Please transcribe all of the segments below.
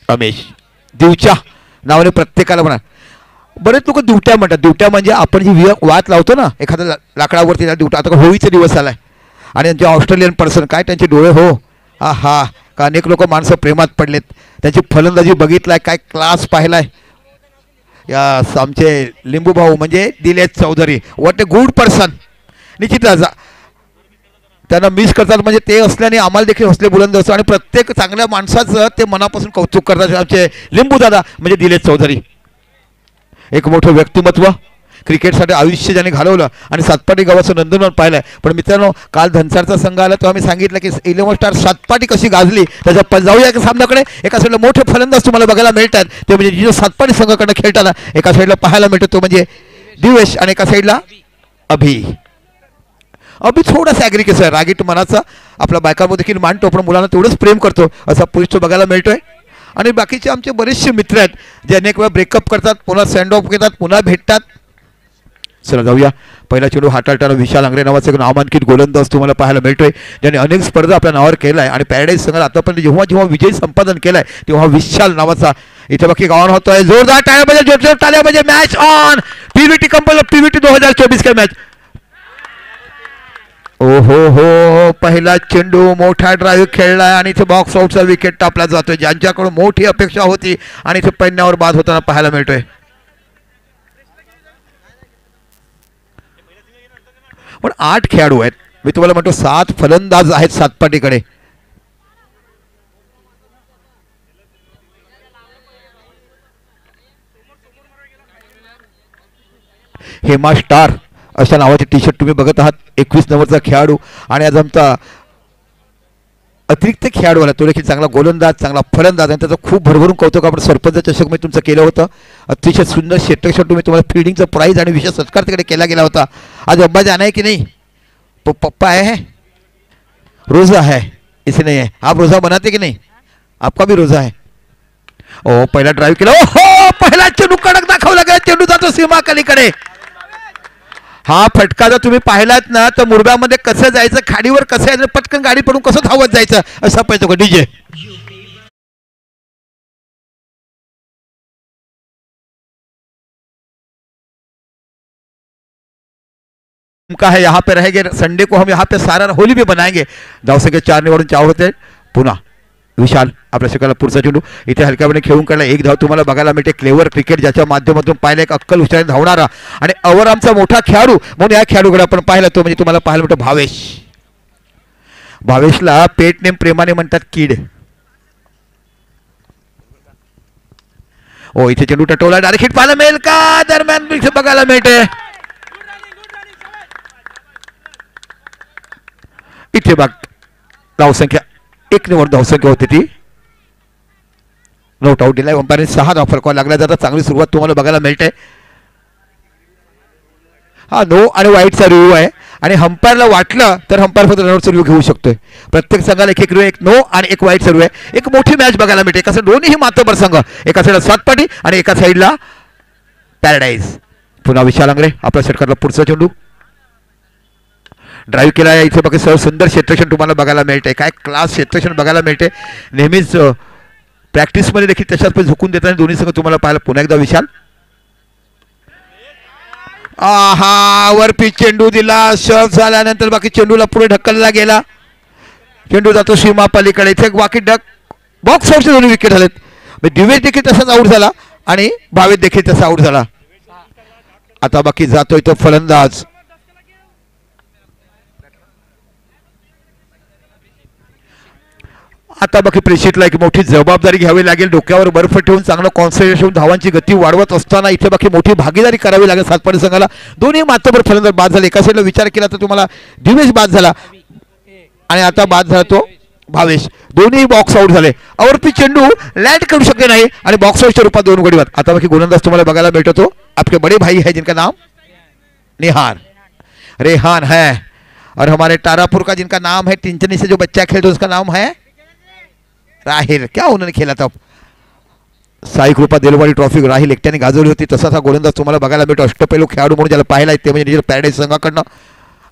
रमेश दिवच्या नावाने प्रत्येकाला म्हणा. बरेच लोक दिवट्या म्हणतात. दिवट्या म्हणजे आपण जी वात लावतो ना एखाद्या लाकडावरती त्याला दिवटा. आता होळीचा दिवस आलाय आणि त्यांचे ऑस्ट्रेलियन पर्सन काय त्यांचे डोळे हो हा का अनेक लोक माणसं प्रेमात पडलेत. त्यांची फलंदाजी बघितलाय काय क्लास पाहिलाय. या आमचे लिंबू भाऊ म्हणजे Dilesh Chaudhari what a good person. निश्चितच त्यांना मिस करतात म्हणजे ते असल्याने आम्हाला देखील हसले बुलंद असतो आणि प्रत्येक चांगल्या माणसाचं ते मनापासून कौतुक करतात. आमचे लिंबू दादा म्हणजे दिलेश चौधरी एक मोठं व्यक्तिमत्व. क्रिकेटसाठी आयुष्य ज्याने घालवलं आणि सातपाटी गावाचं नंदनवन पाहिलं. पण मित्रांनो काल धनसारचा संघ आला तेव्हा आम्ही सांगितलं की 11 स्टार सातपाटी कशी गाजली त्याच्या जाऊया एका सामन्याकडे. एका साईडला मोठे फलंदाज तुम्हाला बघायला मिळतात ते म्हणजे जिथे सातपाटी संघाकडनं खेळताना एका साईडला पाहायला मिळतो तो म्हणजे दिवेश आणि एका साईडला अभि थोडासा ॲग्रिकेस आहे रागीट मनाचा. आपल्या बायकांमध्ये देखील मांडतो पण मुलांना तेवढंच प्रेम करतो असा पुरुष तो बघायला मिळतोय. आणि बाकीचे आमचे बरेचसे मित्र आहेत जे अनेक वेळा ब्रेकअप करतात पुन्हा सँड ऑफ घेतात पुन्हा भेटतात. चला जाऊया. पहिला चेंडू हाताळताना विशाल आंग्रे नावाचा एक नामांकित गोलंदाज तुम्हाला पाहायला मिळतोय ज्याने अनेक स्पर्धा आपल्या नावावर केला आहे आणि पॅराडाईज संघाला आतापर्यंत जेव्हा विजय संपादन केलाय तेव्हा विशाल नावाचा इथे बाकी ऑन होतोय. जोरदार टाळ्या म्हणजे जोरदार टाळ्या म्हणजे match on. PVT company PVT 2024 का मॅच. हो पहिला चेंडू मोठा ड्राईव्ह खेळलाय आणि इथे बॉक्स आउटचा विकेट टापला जातोय ज्यांच्याकडून मोठी अपेक्षा होती आणि इथे पैन्यावर बाद होताना पाहायला मिळतोय. पण 8 खेळाडू आहेत. मी तुम्हाला म्हणतो 7 फलंदाज आहेत सातपाटीकडे. हेमा स्टार अशा नावाचे टी शर्ट तुम्ही बघत आहात. 21 नंबरचा खेळाडू आणि आज आमचा अतिरिक्त खेळाडू आला तो देखील चांगला गोलंदाज चांगला फलंदाज आणि त्याचं खूप भरभरून कौतुक आपण सरपंच चषक मी तुमचं केलं होतं. अतिशय सुंदर क्षेत्रक्षण तुम्हाला फील्डिंगचं प्राईज आणि विशेष सत्कार तिकडे केला गेला होता. आज अब्बा जाना है कि नहीं पप्पा आए हैं. रोजा है इसे नहीं है. आप रोजा बनाते कि नहीं. आपका भी रोजा है. ओ पहिला ड्राईव्ह केला. हो पहिला चेंडू कडक दाखवला गेला. चेंडू जातो सीमाखालीकडे. हा फटका जर तुम्ही पाहिलात ना तर मुरब्यामध्ये कसं जायचं खाडीवर कसं यायचं पटकन गाडी पडून कसं धावत जायचं असा पाहिजे का डीजे. का है यहाँ पे रहेंगे संडे को हम यहाँ पे सारा होली भी बनाएंगे. धावसंख्या 4 निवडून 4 होते. पुन्हा विशाल आपल्या शिकायला पुढचा चेंडू इथे हलक्यापणे खेळून काढला. एक धाव तुम्हाला बघायला मिळते. क्लेवर क्रिकेट ज्याच्या माध्यमातून पाहिलं एक अक्कल हुशारीने धावणारा आणि अवर आमचा मोठा खेळाडू म्हणून या खेळाडूकडे आपण पाहिलं तो म्हणजे तुम्हाला पाहायला मिळतो भावेश. भावेशला पेट नेम प्रेमाने म्हणतात कीड. ओ इथे चेंडू टटवला डायरेक्ट हिट पाहायला मिळेल का दरम्यान बघायला मिळते. इथे बघ धावसंख्या 1 निवड धावसंख्या होती ती. नोट आउट दिलाय. अंपायरने 6 धावा फलकावा लागल्या जातात. चांगली सुरुवात तुम्हाला बघायला मिळते. हा नो आणि वाईटचा रिव्ह्यू आहे आणि अंपायरला वाटलं तर अंपायर फक्त रनआउटचा रिव्ह्यू घेऊ शकतोय. प्रत्येक संघाला एक रिव्ह्यू एक नो आणि एक वाईटचा रिव्ह्यू आहे. एक मोठी मॅच बघायला मिळते. कसं दोन्ही मातबर संघ एका साईडला सातपाटी आणि एका साईडला पॅराडाईज. पुन्हा विशाल आंग्रे आपल्या षटकाराला पुढचा चेंडू ड्राईव्ह केला आहे. इथे बघा सर सुंदर क्षेत्रक्षण तुम्हाला बघायला मिळते. काय क्लास क्षेत्रक्षण बघायला मिळते. नेहमीच प्रॅक्टिसमध्ये देखील तशाच पण झुकून देताना दोन्ही संघ तुम्हाला पाहायला. पुन्हा एकदा विशाल वर पिच चेंडू दिला. शॉट झाल्यानंतर बाकी चेंडूला पुढे ढकलला गेला. चेंडू जातो सीमा पलीकडे. इथे बाकी बॉक्स आउटचे दोन्ही विकेट झालेत. दिवेश देखील तसाच आउट झाला आणि भावेश देखील तसा आउट झाला. आता बाकी जातोय तो फलंदाज. आता बाकी प्रेक्षितला एक मोठी जबाबदारी घ्यावी लागेल. डोक्यावर बर्फ ठेवून चांगलं कॉन्सन्ट्रेशन धावांची गती वाढवत असताना इथे बाकी मोठी भागीदारी करावी लागेल सातपाटी संघाला. दोन्ही मातबर फलंदाज बाद झाले. एका साईडला विचार केला तर तुम्हाला दिवेश बाद झाला आणि आता बाद झाला तो भावेश. दोन्ही बॉक्स आउट झाले. अवरपी चेंडू लँड करू शकले नाही आणि बॉक्स आउटच्या रूपात 2 गडी बाद. आता बाकी गोलंदाज तुम्हाला बघायला मिळतो तो आपके बड़े भाई है जिनका नाम निहार रेहान है और हमारे तारापुर का जिनका नाम है टिंचनी से जो बच्चा खेलते उसका नाम है राहिल. क्या उन्होंने खेला था. साई कृपा देलवाडी ट्रॉफी राहिल एकट्याने गाजवली होती. तसाच हा गोलंदाज तुम्हाला बघायला मिळतो. अष्टपैलू खेळाडू म्हणून ज्याला पाहायला येते म्हणजे पॅराडाईज संघाकडनं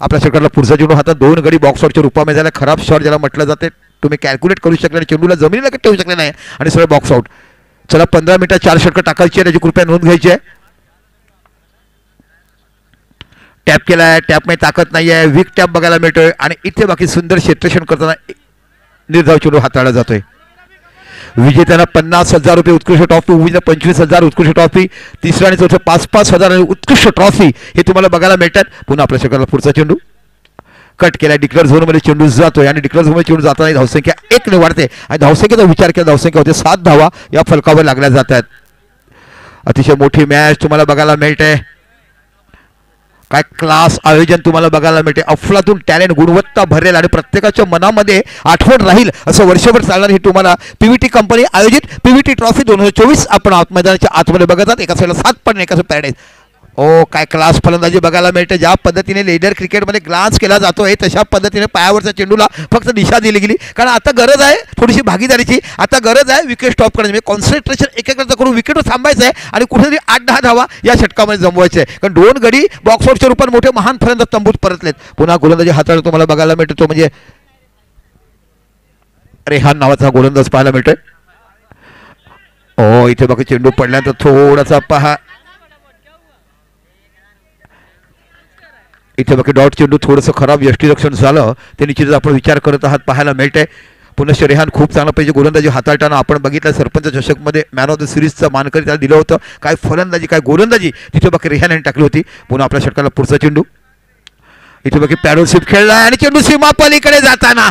आपल्या षटकाराला पुढचा चेंडू हातात 2 गडी बॉक्स आउटच्या रूपामध्ये झाला. खराब शॉट ज्याला म्हटलं जाते तुम्ही कॅल्क्युलेट करू शकले नाही. चेंडूला जमिनीला ठेवू शकले नाही आणि सरळ बॉक्स आउट. चला 15 मिनिटात 4 षटकं टाकायची आहे, त्याची कृपया नोंद घ्यायची आहे. टॅप केलाय, टॅपमध्ये ताकद नाही आहे, वीक टॅप बघायला मिळतोय आणि इथे बाकी सुंदर क्षेत्ररक्षण करताना निर्धाव चेंडू हाताळला जातोय. विजेत्यांना 50,000 रुपये उत्कृष्ट ट्रॉफी, उमेदला 25,000 उत्कृष्ट ट्रॉफी, तिसरा आणि चौथा 5,000 आणि उत्कृष्ट ट्रॉफी हे तुम्हाला बघायला मिळतात. पुन्हा आपल्या षटकाला पुढचा चेंडू कट केला, डिक्लेअर झोनमध्ये चेंडू जातोय आणि डिक्लेअर झोनमध्ये चेंडू जाताना धावसंख्या 1 ने वाढते आणि धावसंख्येचा विचार केला, धावसंख्या होते 7 धावा या फलकावर लागल्या जातात. अतिशय मोठी मॅच तुम्हाला बघायला मिळते. काय क्लास आयोजन तुम्हाला बघायला मिळते. अफलातून टॅलेंट, गुणवत्ता भरेल आणि प्रत्येकाच्या मनामध्ये आठवण राहील असं वर्षभर चालणार ही तुम्हाला पीव्हीटी कंपनी आयोजित पीव्हीटी ट्रॉफी 2024 आपण मैदानाच्या आतमध्ये बघतात. एका साईडला 7 पॉईंट, एका साईड पॅराडाईज. ओ काय क्लास फलंदाजी बघायला मिळते. ज्या पद्धतीने लेडर क्रिकेटमध्ये ग्लान्स केला जातोय तशा पद्धतीने पायावरच्या चेंडूला फक्त दिशा दिली गेली, कारण आता गरज आहे थोडीशी भागीदारीची. आता गरज आहे विकेट स्टॉप करण्याची, म्हणजे कॉन्सन्ट्रेशन एकाग्रता करून विकेटवर थांबायचं आहे आणि कुठेतरी 8-10 धावा या षटकामध्ये जमवायचे आहे, कारण 2 गडी बॉक्सआउटच्या रूपात मोठे महान फलंदाज तंबूत परतलेत. पुन्हा गोलंदाजी हाताळत तुम्हाला बघायला मिळतो तो म्हणजे रेहान नावाचा गोलंदाज पाहायला मिळतोय. ओ इथे बघा चेंडू पडल्यानंतर थोडासा पहा, इथे बाकी डॉट चेंडू थोडंसं खराब यष्टीरक्षण झालं ते निश्चितच आपण विचार करत आहात पाहायला मिळतंय. पुनश्च रेहान खूप चांगला पाहिजे गोलंदाजी हाताळताना आपण बघितलं. सरपंच चषकमध्ये मॅन ऑफ द सिरीजचं मानकरी त्याला दिलं होतं. काय फलंदाजी, काय गोलंदाजी तिथे बाकी रेहान यांनी टाकली होती. पुन्हा आपल्या षटकाला पुढचा चेंडू, इथे बाकी पॅडलशिप खेळला आणि चेंडू सीमा पलीकडे जाताना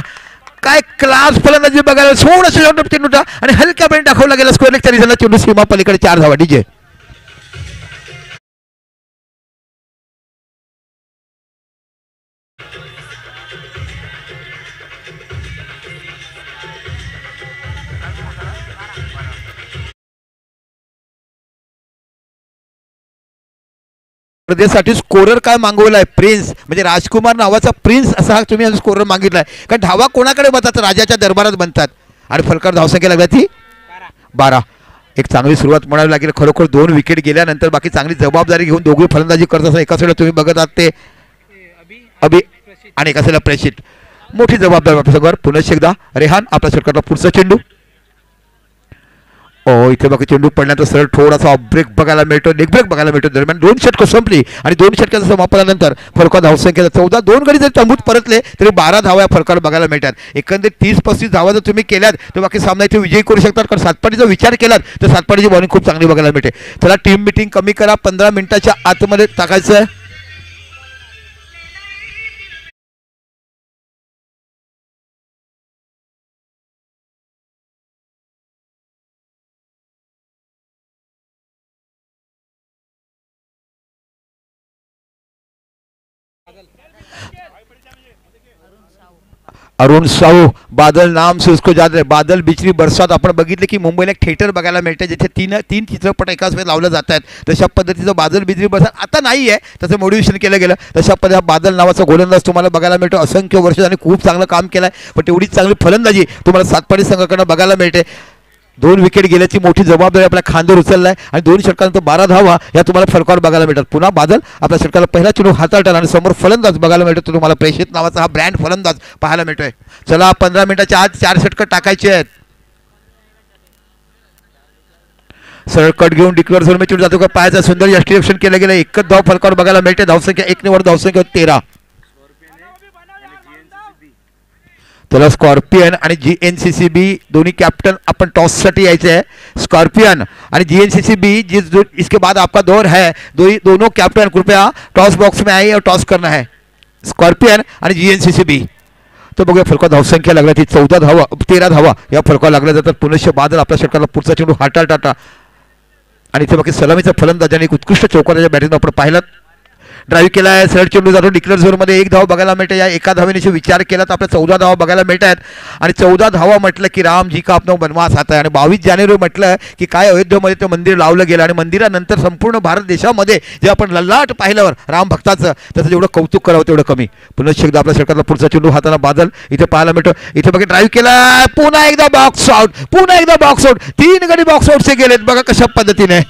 काय क्लास फलंदाजी बघायला. थोडंसं चेंडू आणि हलक्यापणे दाखवला गेला स्क्वेअर लेग तरी झाला. चेंडू सीमा पलीकडे 4 धावा. डीजे स्पर्धेसाठी स्कोरर काय मागवलाय, प्रिन्स म्हणजे राजकुमार नावाचा प्रिन्स असा हा तुम्ही स्कोरर मागितलाय. कारण धावा कोणाकडे बनतात, राजाच्या दरबारात बनतात आणि फलकार धावसंख्या लागला ती 12. एक चांगली सुरुवात म्हणावी लागेल. खरोखर 2 विकेट गेल्यानंतर बाकी चांगली जबाबदारी घेऊन दोघे फलंदाजी करत असतात. एका साईडला तुम्ही बघत आहात ते अभि आणि एका साईडला प्रेषित, मोठी जबाबदारी आपल्यासमोर. पुन्हा एकदा रेहान आपल्या षटकाला पुढचा चेंडू. ओ इथे बघा चेंडू पडल्यानंतर सरळ थोडासा ब्रेक बघायला मिळतो, लेग ब्रेक बघायला मिळतो. दरम्यान 2 षटकं संपली आणि 2 षटकाच्या समापनानंतर फलका धावसंख्येचा 14. 2 गडी जरी तंबूत परतले तरी 12 धावा या फलकावर बघायला मिळतात. एकंदरीत 30-35 धावा जर तुम्ही केल्यात तर बाकी सामना इथे विजयी करू शकतात. कारण सातपाडीचा विचार केलात तर सातपाडीची बॉलिंग खूप चांगली बघायला मिळते. चला टीम मिटिंग कमी करा, 15 मिनिटाच्या आतमध्ये टाकायचं आहे. अरुण साहू, बादल नाम से उसको याद रहे. बादल बिचरी बरसात आपण बघितले की मुंबईला एक थिएटर बघायला मिळते जिथे तीन चित्रपट एकाच वेळेस लावले जातात. तशा पद्धतीचं बादल बिचरी बरसात आता नाही आहे, त्याचं मॉड्युलेशन केलं गेलं. तशा पद्धतीचा बादल नावाचा गोलंदाज तुम्हाला बघायला मिळतो. असंख्य वर्ष आणि खूप चांगलं काम केलं आहे, पण तेवढीच चांगली फलंदाजी तुम्हाला सातपाडी संघाकडनं बघायला मिळते. 2 विकेट गेल्याची मोठी जबाबदारी आपल्या खांद्यावर उचललाय आणि 2 षटकानंतर 12 धावा या तुम्हाला फलकावर बघायला मिळतात. पुन्हा बादल आपल्या षटकाला पहिला चेंडू हाताळताना आणि समोर फलंदाज बघायला मिळतो. तुम्हाला प्रेषित नावाचा हा ब्रँड फलंदाज पाहायला मिळतोय. चला 15 मिनिटाच्या आत 4 षटकं टाकायचे आहेत. सरळ कट घेऊन डिक्लेअर झोन मध्ये चेंडू जातो का पायाचा सुंदर यष्टीरक्षण केलं गेलं. एकच धाव फलकावर बघायला मिळते. धावसंख्या 1 ने वर, धावसंख्या 13. त्याला स्कॉर्पियन आणि GNCCB दोनों कैप्टन अपन टॉस साठी यायचे आहे. स्कॉर्पियन आणि GNCCB इसके बाद आपका दौर है. दोनों कैप्टन कृपया टॉस बॉक्स में आइए और टॉस करना है. स्कॉर्पियन आणि GNCCB. तो बघूया फलका धावसंख्या लागला ती 14 धावा, 13 धावा या फलका लागल्या जातात. पुनश्च बादल आपल्या षटकाला पुढचा चेंडू हाताळता आणि इथे बाकी सलामीचा फलंदाजाने एक उत्कृष्ट चौकाराच्या बॅटिंग आपण पाहिलं. ड्राईव्ह केला आहे, सरळ चेंडू जातो डिक्लेअर झोनमध्ये. 1 धाव बघायला मिळते. या एका धावेने विचार केला तर आपल्या 14 धावा बघायला मिळत आहेत. आणि 14 धावा म्हटलं की रामजी का आपला वनवास आता आहे. आणि 22 जानेवारी म्हटलं की काय अयोध्येमध्ये ते मंदिर लावलं गेलं आणि मंदिरानंतर संपूर्ण भारत देशामध्ये जे आपण ललाट पाहिल्यावर राम भक्ताचं त्याचं जेवढं कौतुक करावं तेवढं कमी. पुन्हा एकदा आपल्या षटकातला पुढचा चेंडू हाताला बादल इथे पाहायला मिळतो. इथे बघा ड्राईव्ह केला, पुन्हा एकदा बॉक्स आउट, पुन्हा एकदा बॉक्स आउट. 3 गडी बॉक्स आउटचे गेलेत बघा कशा पद्धतीने.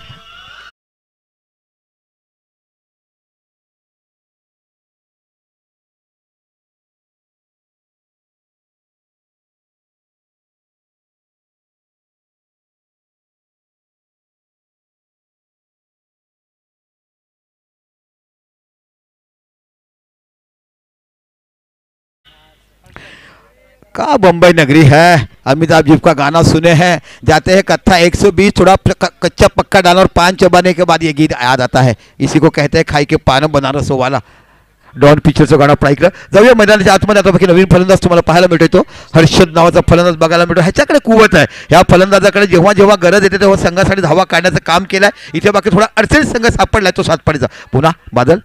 का बम्बई नगरी है, अमिताभ जी का गाना सुने हैं, जाते हैं कत्था 120, थोड़ा कच्चा पक्का डाला और पान चबाने के बाद ये गीत याद आता है, इसी को कहते हैं खाई के पान बनारसो वाला. डॉन पिक्चरचं गाणं आपण ऐकलं. जाऊया मैदानाच्या आतमध्ये. आता बाकी नवीन फलंदाज तुम्हाला पाहायला मिळतो. हर्षद नावाचा फलंदाज बघायला मिळतो. ह्याच्याकडे कुवत आहे. ह्या फलंदाजाकडे जेव्हा जेव्हा गरज येते तेव्हा संघासाठी धावा काढण्याचं काम केलंय. इथे बाकी थोडा अडचणीत संघ सापडलाय तो सातपाडीचा. पुन्हा बादल.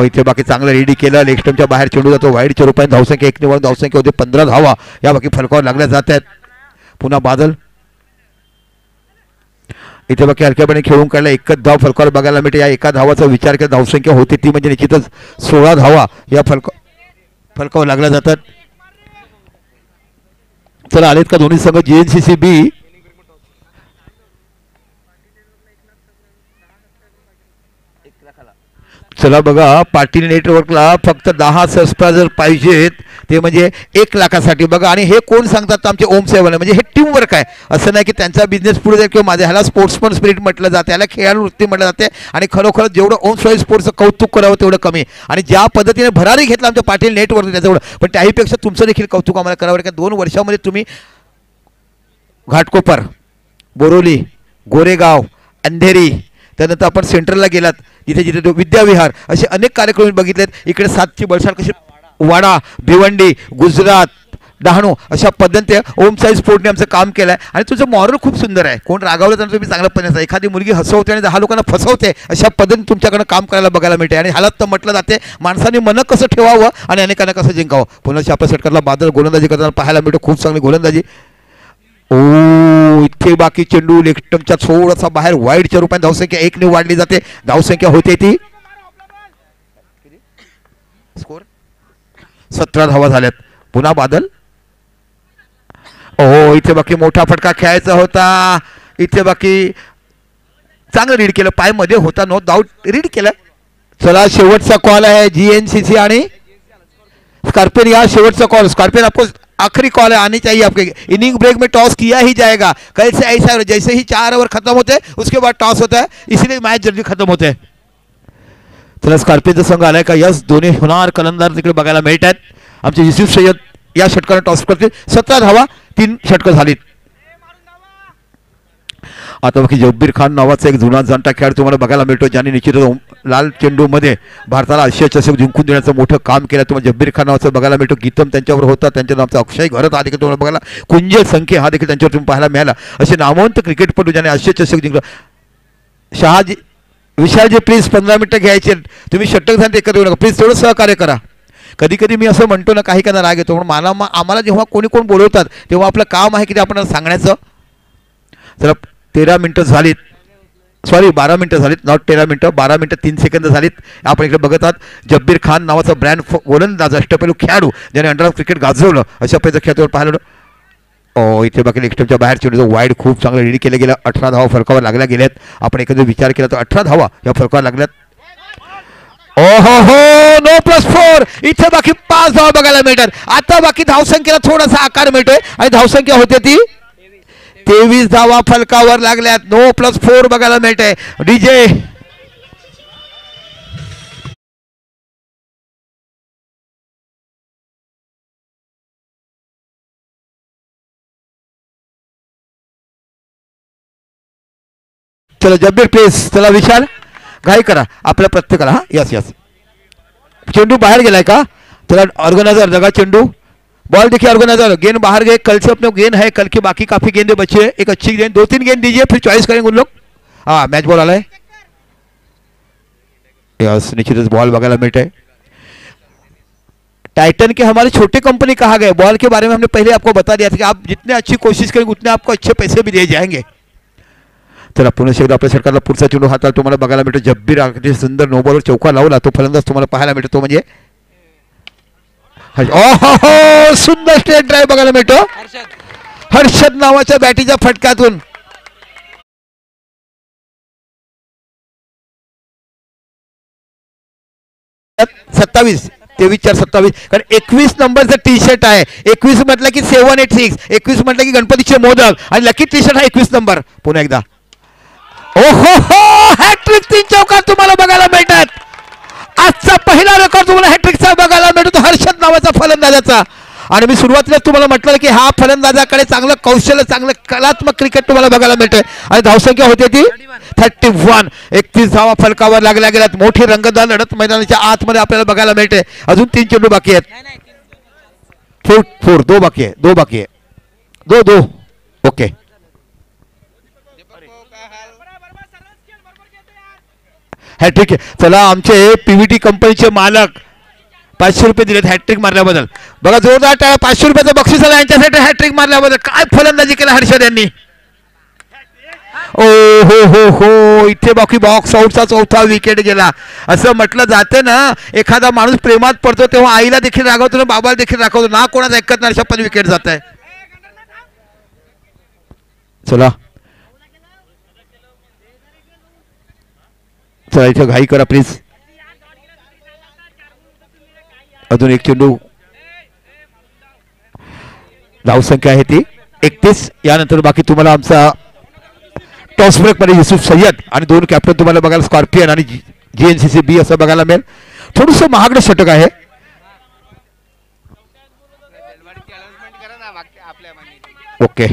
इथे बाकी चांगलं रेडी केलं. लेग स्टंपच्या बाहेर चेंडू जातो. वाईडच्या रूपाने धावसंख्या 1 निवड धावसंख्या होते 15 धावा या बाकी फलकावर लागल्या जात आहेत. पुन्हा बादल. इथे बाकी हलक्यापणे खेळून काढला. एकच धाव फलकावर बघायला मिळते. या एका धावाचा विचार केला धावसंख्या होती ती म्हणजे निश्चितच 16 धावा या फलकावर लागल्या जातात. चला आलेत का दोन्ही संघ. GNCC बी चला बघा पाटील नेटवर्कला फक्त 10 सबस्क्रायबर पाहिजेत ते म्हणजे 1 लाखासाठी बघा. आणि हे कोण सांगतात तर आमचे ओम साहेब म्हणजे हे टीम वर्क आहे. असं नाही की त्यांचा बिझनेस पुढे जाईल किंवा माझ्या ह्याला स्पोर्ट्समन स्पिरिट म्हटलं जाते, ह्याला खेळाडू वृत्ती म्हटलं जाते. आणि खरोखर जेवढं ओम साहेब स्पोर्ट्सचं कौतुक करावं तेवढं कमी. आणि ज्या पद्धतीने भरारी घेतला आमच्या पाटील नेटवर्क त्याच्यावर, पण त्याहीपेक्षा तुमचं देखील कौतुक आम्हाला करावं लागेल. 2 वर्षामध्ये तुम्ही घाटकोपर, बोरोली, गोरेगाव, अंधेरी, त्यानंतर आपण सेंट्रलला गेलात जिथे जिथे विद्याविहार असे अनेक कार्यक्रम बघितलेत. इकडे 7ची बळसार कशी वाडा, भिवंडी, गुजरात, डहाणू अशा पद्धतीने ओम साई स्पोर्टने आमचं काम केलं आहे. आणि तुझं मॉरल खूप सुंदर आहे. कोण रागावलं तर तुम्ही चांगलं पण एखादी मुलगी हसवते आणि 10 लोकांना फसवते अशा पद्धतीने तुमच्याकडे काम करायला बघायला मिळते. आणि ह्याला तर म्हटलं जाते माणसाने मन कसं ठेवावं आणि अनेकांना कसं जिंकावं. पुन्हा आपल्या षटकातला बादल गोलंदाजी करताना पाहायला मिळतो. खूप चांगली गोलंदाजी. इथे बाकी चेंडू लेफ्टमच्या थोडासा बाहेर वाईडच्या रूपाने धावसंख्या 1 ने वाढली जाते. धावसंख्या होते ती स्कोर 17 धावा झाल्यात. पुन्हा बादल. इथे बाकी मोठा फटका खेळायचा होता. इथे बाकी चांगलं रीड केलं. पाय मध्ये होता नो डाऊट रीड केलं. चला शेवटचा कॉल आहे GNCC आणि स्कॉर्पियन. या शेवटचा कॉल स्कॉर्पियन आपको आखिरी कॉल है, आनी चाहिए आपके. इनिंग ब्रेक में टॉस किया ही जाएगा. कल से ऐसा जैसे ही 4 ओवर खत्म होते हैं उसके बाद टॉस होता है, इसलिए मैच जल्दी खत्म होते हैं. चला स्कॉर्पियनचा संघ आलाय का. यस दोन्ही होणार कलंदार तिकडे बघायला मिळत आहेत. आमचे युसुफ सय्यद या षटकाने टॉस करतील. 17 धावा 3 षटकं झालीत. आता बाकी जब्बीर खान नावाचा एक जुना जाणता खेळाडू तुम्हाला बघायला मिळतो ज्याने निश्चितच लाल चेंडूमध्ये भारताला आशिया चषक जिंकून देण्याचं मोठं काम केलं. तुम्हाला जब्बीर खान नावाचं बघायला मिळतो. गीतम त्यांच्यावर होता. त्यांच्या नावाचा अक्षय घरत हा देखील तुम्हाला बघायला. कुंज संख्या हा देखील त्यांच्यावर तुम्ही पाहायला मिळाला. असे नामवंत क्रिकेटपटू ज्याने आशिया चषक जिंकलं. शहाजी विशालजी प्लीज 15 मिनिटं घ्यायचे. तुम्ही षटक झाले एकत्र येऊ नका प्लीज. थोडं सहकार्य करा. कधी कधी मी असं म्हणतो ना काही काना राग येतो म्हणून आम्हाला जेव्हा कोणी कोण बोलवतात तेव्हा आपलं काम आहे की ते आपण सांगण्याचं. जरा 13 मिनिटं झालीत. सॉरी 12 मिनिटं झालीत. नॉट 13 मिनिटं 12 मिनिटं 3 सेकंद झालीत. आपण इकडे बघत आहात जब्बीर खान नावाचा ब्रँड गोलंदाज अष्टपैलू खेळाडू ज्याने अंडर क्रिकेट गाजवलं अशा प्रकारचं खेळाडूवर पाहिलं. इथे बाकी लेग बाहेर चेंडूचं वाईड खूप चांगलं रेडी केलं गेलं. 18 धावा फलकावर लागल्या गेल्यात. आपण एखादा विचार केला तर 18 धावा या फलकावर लागल्यात. नो +4. इथे बाकी 5 धावा बघायला मिळतात. आता बाकी धावसंख्येला थोडासा आकार मिळतोय आणि धावसंख्या होते ती 23 धावा फलकावर लागल्यात. नो +4 बघायला मिळते. डीजे चला जब्बीर प्लीज. चला विशाल घाई करा आपल्या प्रत्येकाला. हा यस यस. चेंडू बाहर गेलाय का. चला ऑर्गेनाइजर जगह चेंडू बॉल देखिए ऑर्गेनाइजर. गेंद बाहर गए. कल से अपने गेंद है. कल की बाकी काफी गेंदें बची है. एक अच्छी गेंद 2-3 गेंद दीजिए फिर चॉइस करेंगे उन लोग. हाँ मैच बॉल आला है. यस निश्चित बॉल बघायला मिलता है. टाइटन के हमारे छोटे कंपनी कहा गए. बॉल के बारे में हमने पहले आपको बता दिया था कि आप जितने अच्छी कोशिश करेंगे उतने आपको अच्छे पैसे भी दिए जाएंगे. चला पुन्हा एकदा आपल्या सरकारला पुढचा चेंडू हाताला तुम्हाला बघायला मिळतो. जब्बीर अगदी सुंदर नो बॉलवर चौका लावला तो फलंदाज तुम्हाला पाहायला मिळतो. तो म्हणजे सुंदर स्ट्रेट ड्राइव्ह बघायला मिळतो. हर्षद नावाच्या बॅटीच्या फटक्यातून. सत्तावीस 23-4-27 कारण 21 नंबरचं टी शर्ट आहे. 21 म्हटलं की 786. 21 म्हटलं की गणपतीचे मोदक आणि लकी टी शर्ट हा 21 नंबर. पुन्हा एकदा हॅट्रिक 3 चौकार तुम्हाला बघायला मिळतात. आजचा पहिला रेकॉर्ड तुम्हाला हॅट्रिकचा बघायला मिळतो हर्षद नावाचा फलंदाजाचा. आणि मी सुरुवातीला तुम्हाला म्हटलं की हा फलंदाजाकडे चांगलं कौशल्य चांगलं कलात्मक क्रिकेट तुम्हाला बघायला मिळतंय. आणि धावसंख्या होती ती 31. 31 धावा फलकावर लागल्या गेल्यात. मोठी रंगतदार लढत मैदानाच्या आतमध्ये आपल्याला बघायला मिळते. अजून 3 चेंडू बाकी आहेत. 4 2 बाकी आहे. 2 बाकी आहे. 2 ओके. हॅट्रिक चला आमचे पीव्हीटी कंपनीचे मालक 500 रुपये दिलेत हॅट्रिक मारल्याबद्दल. बघा जोरदार टाळ्या. 500 रुपयाचं बक्षीस आलं यांच्यासाठी हॅट्रिक मारल्याबद्दल. काय फलंदाजी केला हर्षद यांनी. ओ हो हो हो इथे बाकी बॉक्स आउटचा 4था विकेट गेला. असं म्हटलं जातं ना एखादा माणूस प्रेमात पडतो तेव्हा आईला देखील रागवतो ना बाबाला देखील रागवतो ना कोणाचं ऐकत नाही. अशा पण विकेट जात आहे. चला चला इथे घाई करा प्लीज. अजून 1 चेंडू. धावसंख्या आहे ती 31. यानंतर बाकी तुम्हाला आमचा टॉस ब्रेक मध्ये युसुफ सय्यद आणि 2 कॅप्टन तुम्हाला बघायला स्कॉर्पियन आणि जीएनसीसी बी असं बघायला मिळेल. थोडंसं महागडं षटक आहे. ओके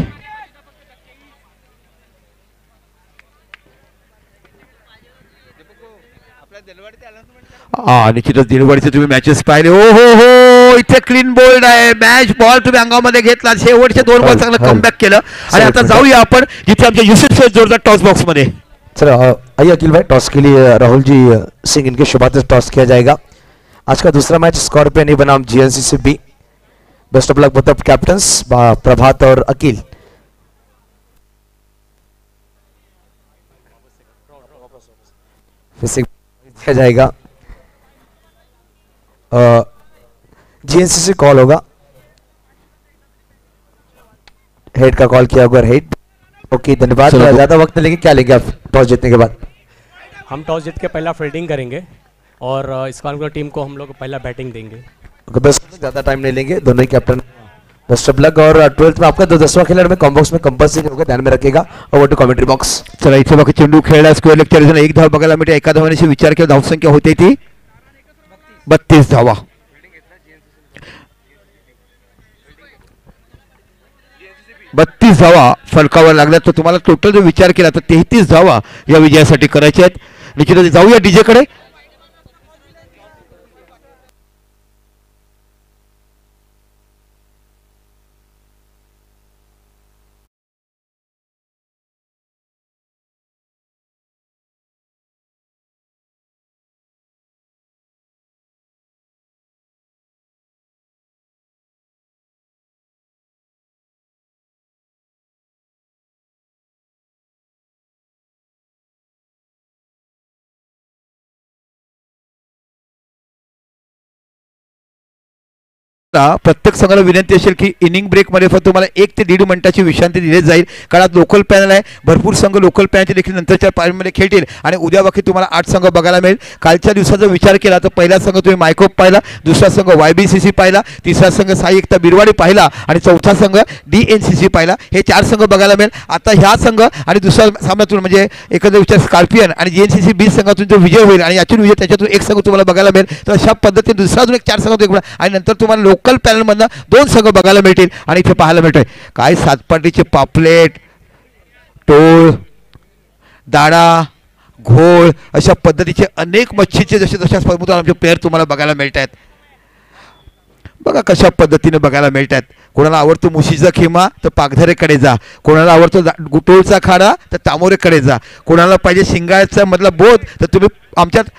निश्चितच दिलवाडीचे तुम्ही मॅचेस पाहिले. हो हो हो इथे क्लीन बोल्ड आहे. मॅच बॉल तुम्ही अंगामध्ये घेतला. शेवटचे 2 बॉल चांगलं कमबॅक केलं. आणि आता जाऊया आपण जिथे आमच्या युसुफ सय्यद जोरदार टॉस बॉक्स मध्ये. चलो आइए अखिल भाई टॉस के लिए राहुल जी सिंह इनके शुभारंभ से टॉस किया जाएगा. आज का दूसरा मैच स्कॉर्पियन बनाम GNCC B. Best of luck both of captains Prabhat और अखिल. किया जाएगा. जीएनसीसी कॉल होगा. हेड का कॉल किया होगा. हेड ओके धन्यवाद. ज्यादा वक्त नहीं लेंगे. क्या लेंगे आप टॉस जीतने के बाद? हम टॉस जीत के पहला फील्डिंग करेंगे और इस बार टीम को हम लोग पहला बैटिंग देंगे. बेस्ट ज्यादा टाइम नहीं लेंगे. दोनों ही कैप्टन बेस्ट ऑफ लक. और 12th में आपका 10वां खिलाड़ी में कॉम बॉक्स में कंपल्सरी होगा ध्यान में रखेगा. Over to commentary box. चला इथे बाकी चेंडू खेळला. स्क्वेअर लेग 40 1 धाव बघायला मिळते. एका धावाने विचार केला धावसंख्या होते ती 32 धावा. बत्तीस धावा फलकावर लागल्या. तर तुम्हाला टोटल जो विचार केला तर 33 धावा या विजयासाठी करायच्या आहेत. निश्चितच जाऊया डीजे कडे. प्रत्येक संघाला विनंती असेल की इनिंग ब्रेक मध्ये फक्त तुम्हाला 1 ते 1.5 मिनिटाची विश्रांती दिली जाईल. कारण लोकल पॅनल आहे. भरपूर संघ लोकल पॅनलचे देखील नंतरच्या पाळीमध्ये खेळतील आणि उद्या बाकी तुम्हाला 8 संघ बघायला मिळेल. कालच्या दिवसाचा विचार केला तर पहिला संघ तुम्ही मायकोप पाहिला, दुसरा संघ YBCC पाहिला, तिसरा संघ साई एकता बिरवाडी पाहिला आणि चौथा संघ DNCC पाहिला. हे 4 संघ बघायला मिळेल. आता ह्या संघ आणि दुसरा सामन्यातून म्हणजे एकंदर विचार स्कॉर्पियन आणि GNCC बी संघातून जो विजय होईल आणि यातून विजय त्याच्यातून एक संघ तुम्हाला बघायला मिळेल. तर अशा पद्धतीने दुसरा अजून एक 4 संघ आणि नंतर तुम्हाला लोकल पॅनल मधनं 2 संघ बघायला मिळतील. आणि इथे पाहायला मिळतोय काय सातपाटीचे पापलेट, टोळ, दाडा, घोळ अशा पद्धतीचे अनेक मच्छीचे जसे जशा स्पर्धेत आमचे प्लेयर तुम्हाला बघायला मिळत आहेत. बघा कशा पद्धतीने बघायला मिळत आहेत. कोणाला आवडतो मुशीचा खिमा तर पागधरेकडे जा, कोणाला आवडतो गुटोळचा खाडा तर तामोरेकडे जा, कोणाला पाहिजे शिंगाळ्याचा मधला बोध तर तुम्ही आमच्यात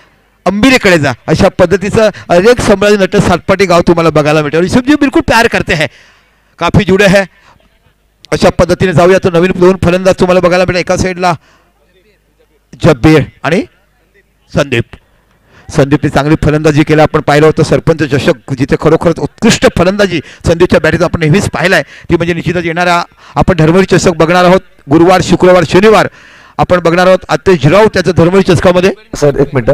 अंबिरेकडे जा. अशा पद्धतीचं अनेक संभाजी नट सातपाटी गाव तुम्हाला बघायला मिळतं. ऋषभ जी बिलकुल प्यार करते हैं, काफी जुड़े हैं. अशा पद्धतीने जाऊया तर नवीन 2 फलंदाज तुम्हाला बघायला मिळेल. एका साईडला जब्बीर आणि संदीप. संदीपने चांगली फलंदाजी केला आपण पाहिलं होतं सरपंच चषक जिथे खरोखरच उत्कृष्ट फलंदाजी संदीपच्या बॅटीत आपण नेहमीच पाहिलाय. ती म्हणजे निश्चितच येणारा आपण धर्मवीर चषक बघणार आहोत. गुरुवार, शुक्रवार, शनिवार आपण बघणार आहोत. अतेज राव त्याच्या धर्मवीर चषकामध्ये. सर एक मिनट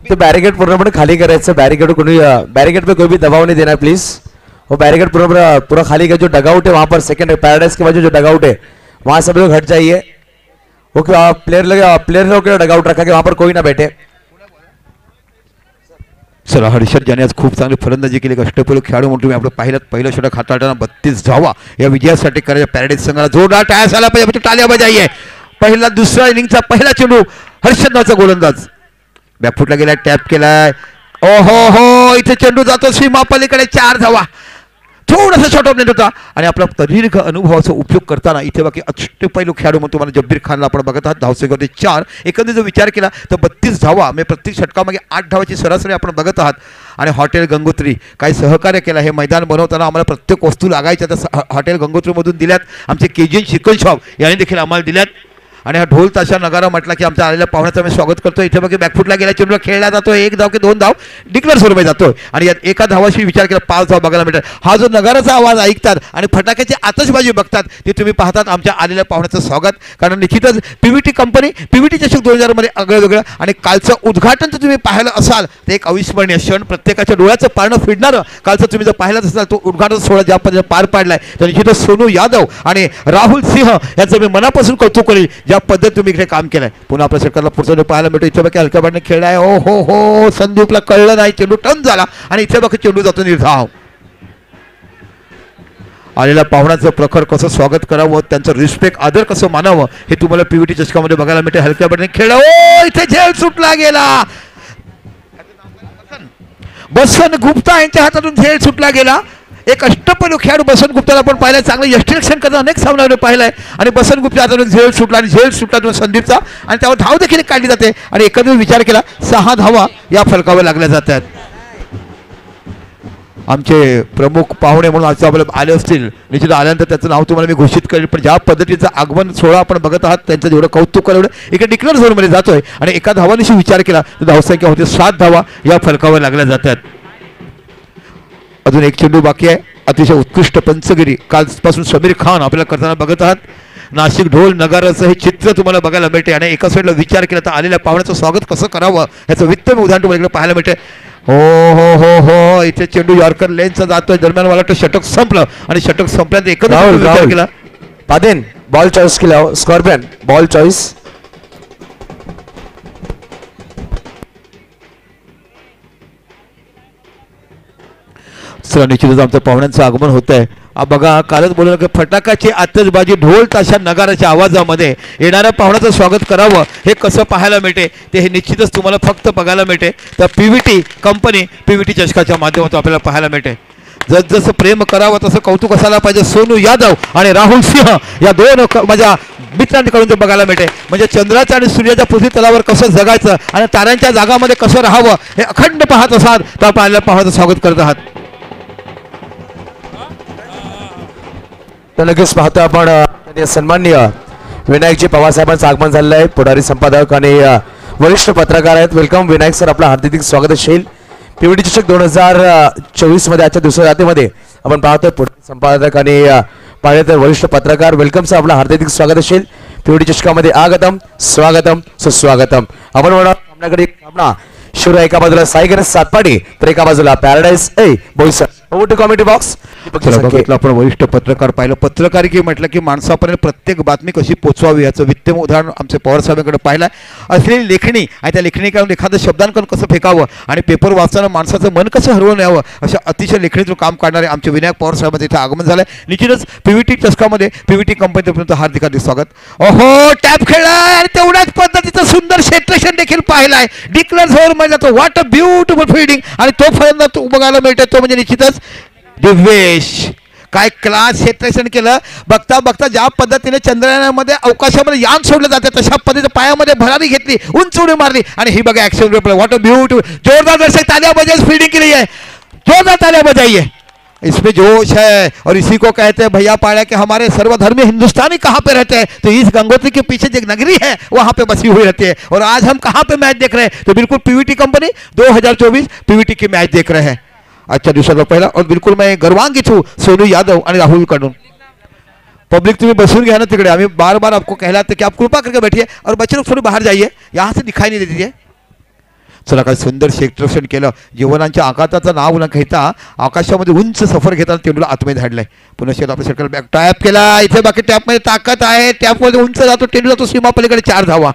तो बैरिकेड पूर्णपणे खाली करायचं. बैरिकेड कोई बैरिकेड पे कोई भी दबाव नहीं देना है प्लीज. वो बैरिकेड पूरा खाली का जो डगआउट है वहां पर सेकंड पैराडाइज के बाद जो डगआउट है वहां सब लोग हट जाइए. ओके प्लेयर लोग डगआउट रखा कि वहां पर कोई ना बैठे. चला हर्षद ज्याने आज खूप चांगली फलंदाजी केली, अष्टपैलू खेळाडू म्हणून तुम्ही आपलं पहिलं षटक हाताळताना 32 धावा या विजयासाठी करायच्या पॅराडाईज संघाला जोरदार टाळ्या झाला पाहिजे, टाळ्या बजाई. पहिला दुसरा इनिंगचा पहिला चेंडू हर्षद नावाचा गोलंदाज बॅकफुटला गेलाय, टॅप केलाय. ओहो हो, इथे चेंडू जातो सीमा पलीकडे, 4 धावा. थोडासा शॉर्ट ऑफ नेट होता आणि आपला दीर्घ अनुभवाचा उपयोग करताना इथे बाकी अष्टपैलू खेळाडू म्हणून तुम्हाला जब्बीर खानला आपण बघत आहात. धावसंख्येमध्ये 4. एकंदरीत जर विचार केला तर 32 धावा म्हणजे प्रत्येक षटकामागे 8 धावाची सरासरी आपण बघत आहात. आणि हॉटेल गंगोत्री काही सहकार्य केलं हे मैदान बनवताना. आम्हाला प्रत्येक वस्तू लागायच्या तर हॉटेल गंगोत्रीमधून दिल्यात. आमचे केजीएन चिकन शॉप यांनी देखील आम्हाला दिल्यात. आणि हा ढोल ताशा नगारा म्हटला की आमच्या आलेल्या पाहुण्याचं मी स्वागत करतो. इथे बघा बॅकफुटला गेला चेंडूला खेळला जातो, 1 धाव की 2 धाव डिक्लेअर स्वरूपात जातोय आणि यात एका धावाशी विचार केला 5 धाव बघायला मिळतात. हा जो नगाराचा आवाज ऐकतात आणि फटाक्याची आतषबाजी बघतात ते तुम्ही पाहतात आमच्या आलेल्या पाहुण्याचं स्वागत. कारण निश्चितच पीव्हीटी कंपनी पीव्हीटी चषक 2000 मध्ये आगळं वेगळं आणि कालचं उद्घाटन जर तुम्ही पाहिलं असाल तर एक अविस्मरणीय क्षण, प्रत्येकाच्या डोळ्याचं पारणं फिरणारं कालचं तुम्ही जर पाहिलंच असाल तो उद्घाटन सोहळा ज्या पद्धतीने पार पाडलाय तर निश्चितच सोनू यादव आणि राहुल सिंह यांचं मी मनापासून कौतुक करेल ज्या पद्धतीने तुम्ही इकडे काम केलंय. पुन्हा आपल्या सरकारला पुढचं पाहायला मिळतो. इथे बाकी हलक्या बॅटने खेळलाय. ओ हो हो, संदीपला कळलं नाही, चेंडू टर्न झाला आणि इथे बाकी चेंडू जातो निर्धाव. आलेल्या पाहुण्याचं प्रखर कसं स्वागत करावं, त्यांचं रिस्पेक्ट आदर कसं मानावं हे तुम्हाला पीव्हीटी चषकामध्ये बघायला मिळते. हलक्या बॅटने खेळला. ओ इथे झेल सुटला गेला, बसन गुप्ता यांच्या हातातून झेल सुटला गेला. एक अष्टपैलू खेळाडू बसन गुप्ताला आपण पाहिलं, चांगलं यष्टिरक्षण करताना अनेक सामन्यावर पाहिलंय आणि बसन गुप्ता हातातून झेल सुटला आणि झेल सुटला तो संदीपचा आणि त्यावर धाव देखील काढली जाते आणि एकंदरीत विचार केला 6 धावा या फलकावर लागल्या जातात. आमचे प्रमुख पाहुणे म्हणून आज आपल्याला आले असतील, निश्चित आल्यानंतर त्याचं नाव तुम्हाला मी घोषित करेल. पण ज्या पद्धतीचं आगमन सोहळा आपण बघत आहात त्यांचं जेवढं कौतुक करेल इकडे डिक्लेअर झोनमध्ये जातोय आणि एका धावानिशी विचार केला तर धावसंख्या होते 7 धावा या फलकावर लागल्या जातात. अजून एक चेंडू बाकी आहे. अतिशय उत्कृष्ट पंचगिरी कालपासून समीर खान आपल्याला करताना बघत आहात. नाशिक ढोल नगाराचं हे चित्र तुम्हाला बघायला मिळते आणि एका साईडला विचार केला तर आलेल्या पाहुण्याचं स्वागत कसं करावं याचं वित्तम उदाहरण तुम्हाला इकडे पाहायला मिळते. हो हो हो हो, इथे चेंडू यॉर्कर लेनचा जातोय. दरम्यान मला वाटतं षटक संपलं आणि षटक संपल्यानंतर एकच विचार केला पादेन बॉल चॉईस केला. Scorpion ball choice. चला निश्चितच आमच्या पाहुण्यांचं आगमन होत आहे. बघा कालच बोललो की फटाक्याची आतषबाजी ढोल ताशा नगाराच्या आवाजामध्ये येणाऱ्या पाहुण्याचं स्वागत करावं हे कसं पाहायला मिळते ते हे निश्चितच तुम्हाला फक्त बघायला मिळते तर पीव्हीटी कंपनी पीव्हीटी चषकाच्या माध्यमातून आपल्याला पाहायला मिळते. जसं प्रेम करावं तसं कौतुक असायला पाहिजे. सोनू यादव आणि राहुल सिंह या 2 माझ्या मित्रांकडून ते बघायला मिळते. म्हणजे चंद्राच्या आणि सूर्याच्या पृथ्वी तलावर कसं जगायचं आणि ताऱ्यांच्या जागामध्ये कसं राहावं हे अखंड पाहत असाल तर आपण आलेल्या पाहुण्याचं स्वागत करत आहात. तर लगेच पाहतो आपण सन्माननीय विनायकजी पवारसाहेबांचं आगमन झालेलं आहे. पुढारी संपादक आणि वरिष्ठ पत्रकार आहेत. वेलकम विनायक सर, आपलं हार्दिक स्वागत असेल. पीव्हीटी चषक 2024 मध्ये आजच्या दुसऱ्या रात्रीमध्ये आपण पाहतोय पुढारी संपादक आणि पाहिजे तर वरिष्ठ पत्रकार. वेलकम सर, आपलं हार्दिक स्वागत असेल. पीव्हीटी चषकामध्ये आगतम स्वागतम सुस्वागतम. आपण म्हणा आपल्याकडे सामना शिवराय एका बाजूला साई गणेश सातपाडी तर एका बाजूला Paradise Boisar. Over to comedy box. आपण वरिष्ठ पत्रकार पाहिलं. पत्रकारिकी म्हटलं की माणसापर्यंत प्रत्येक बातमी कशी पोचवावी याचं वित्तम उदाहरण आमचे पवार साहेबांकडे पाहिलं. असलेली लेखणी आणि त्या लेखणीकडून एखादं शब्दांकन कसं फेकावं आणि पेपर वाचताना माणसाचं मन कसं हरवून यावं अशा अतिशय लेखणीतून काम काढणारे आमचे विनायक पवार साहेबांचं इथं आगमन झालंय. निश्चितच पीव्हीटी चषकामध्ये पीव्हीटी कंपनीपर्यंत हार्दिक स्वागत. ओहो, टॅप खेळलाय आणि तेवढ्याच पद्धतीचं सुंदर क्षेत्रक्षण देखील पाहिलाय. डिक्लेअर झोन मध्ये जातो. व्हॉट अ ब्युटिफुल फील्डिंग आणि तो फलंदाज बघायला मिळतो तो म्हणजे निश्चितच दिव्येश. काय क्लास क्षेत्रक्षण केलं. बघता बघता ज्या पद्धतीने चंद्रयानामध्ये अवकाशामध्ये यान सोडलं जाते तशा पद्धतीने पायामध्ये भरारी घेतली, उंच उडी मारली आणि ही बघा action replay. What a beautiful. जोरदार दर्शक तालियां बजाई फील्डिंग केली है. जोरदार तालियां बजाइए. इसमें जोश है और इसी को कहते हैं भैया पाड़ा के हमारे सर्वधर्मी हिंदुस्तानी कहाँ पे रहते हैं तो इस गंगोत्री के पीछे जो नगरी है वहाँ पे बसी हुई रहती है. और आज हम कहाँ पे मैच देख रहे हैं तो बिल्कुल पीव्हीटी कंपनी 2024 पीव्हीटी की मैच देख रहे हैं. आजच्या दिवसाचा पहिला और बिल्कुल मैं गर्वान्वित हूँ सोनू यादव और राहुल कडून. पब्लिक तुम्हें बसून घ्या ना तिकडे. हमें बार बार आपको कहलाते कि आप कृपा करके बैठिए और बच्चे लोग थोड़े बाहर जाइए, यहाँ से दिखाई नहीं देती है. चला काय सुंदर क्षेत्ररक्षण केलं. जीवनांच्या आकाशाचं नाव न घेता आकाशामध्ये उंच सफर घेताना चेंडूला आतमध्ये धाडलंय. पुन्हा शेत आपल्या सर्कल बॅक टॅप केला. इथे बाकी टॅपमध्ये ताकद आहे. टॅपमध्ये उंच जातो चेंडू जातो सीमा पलीकडे 4 धावा.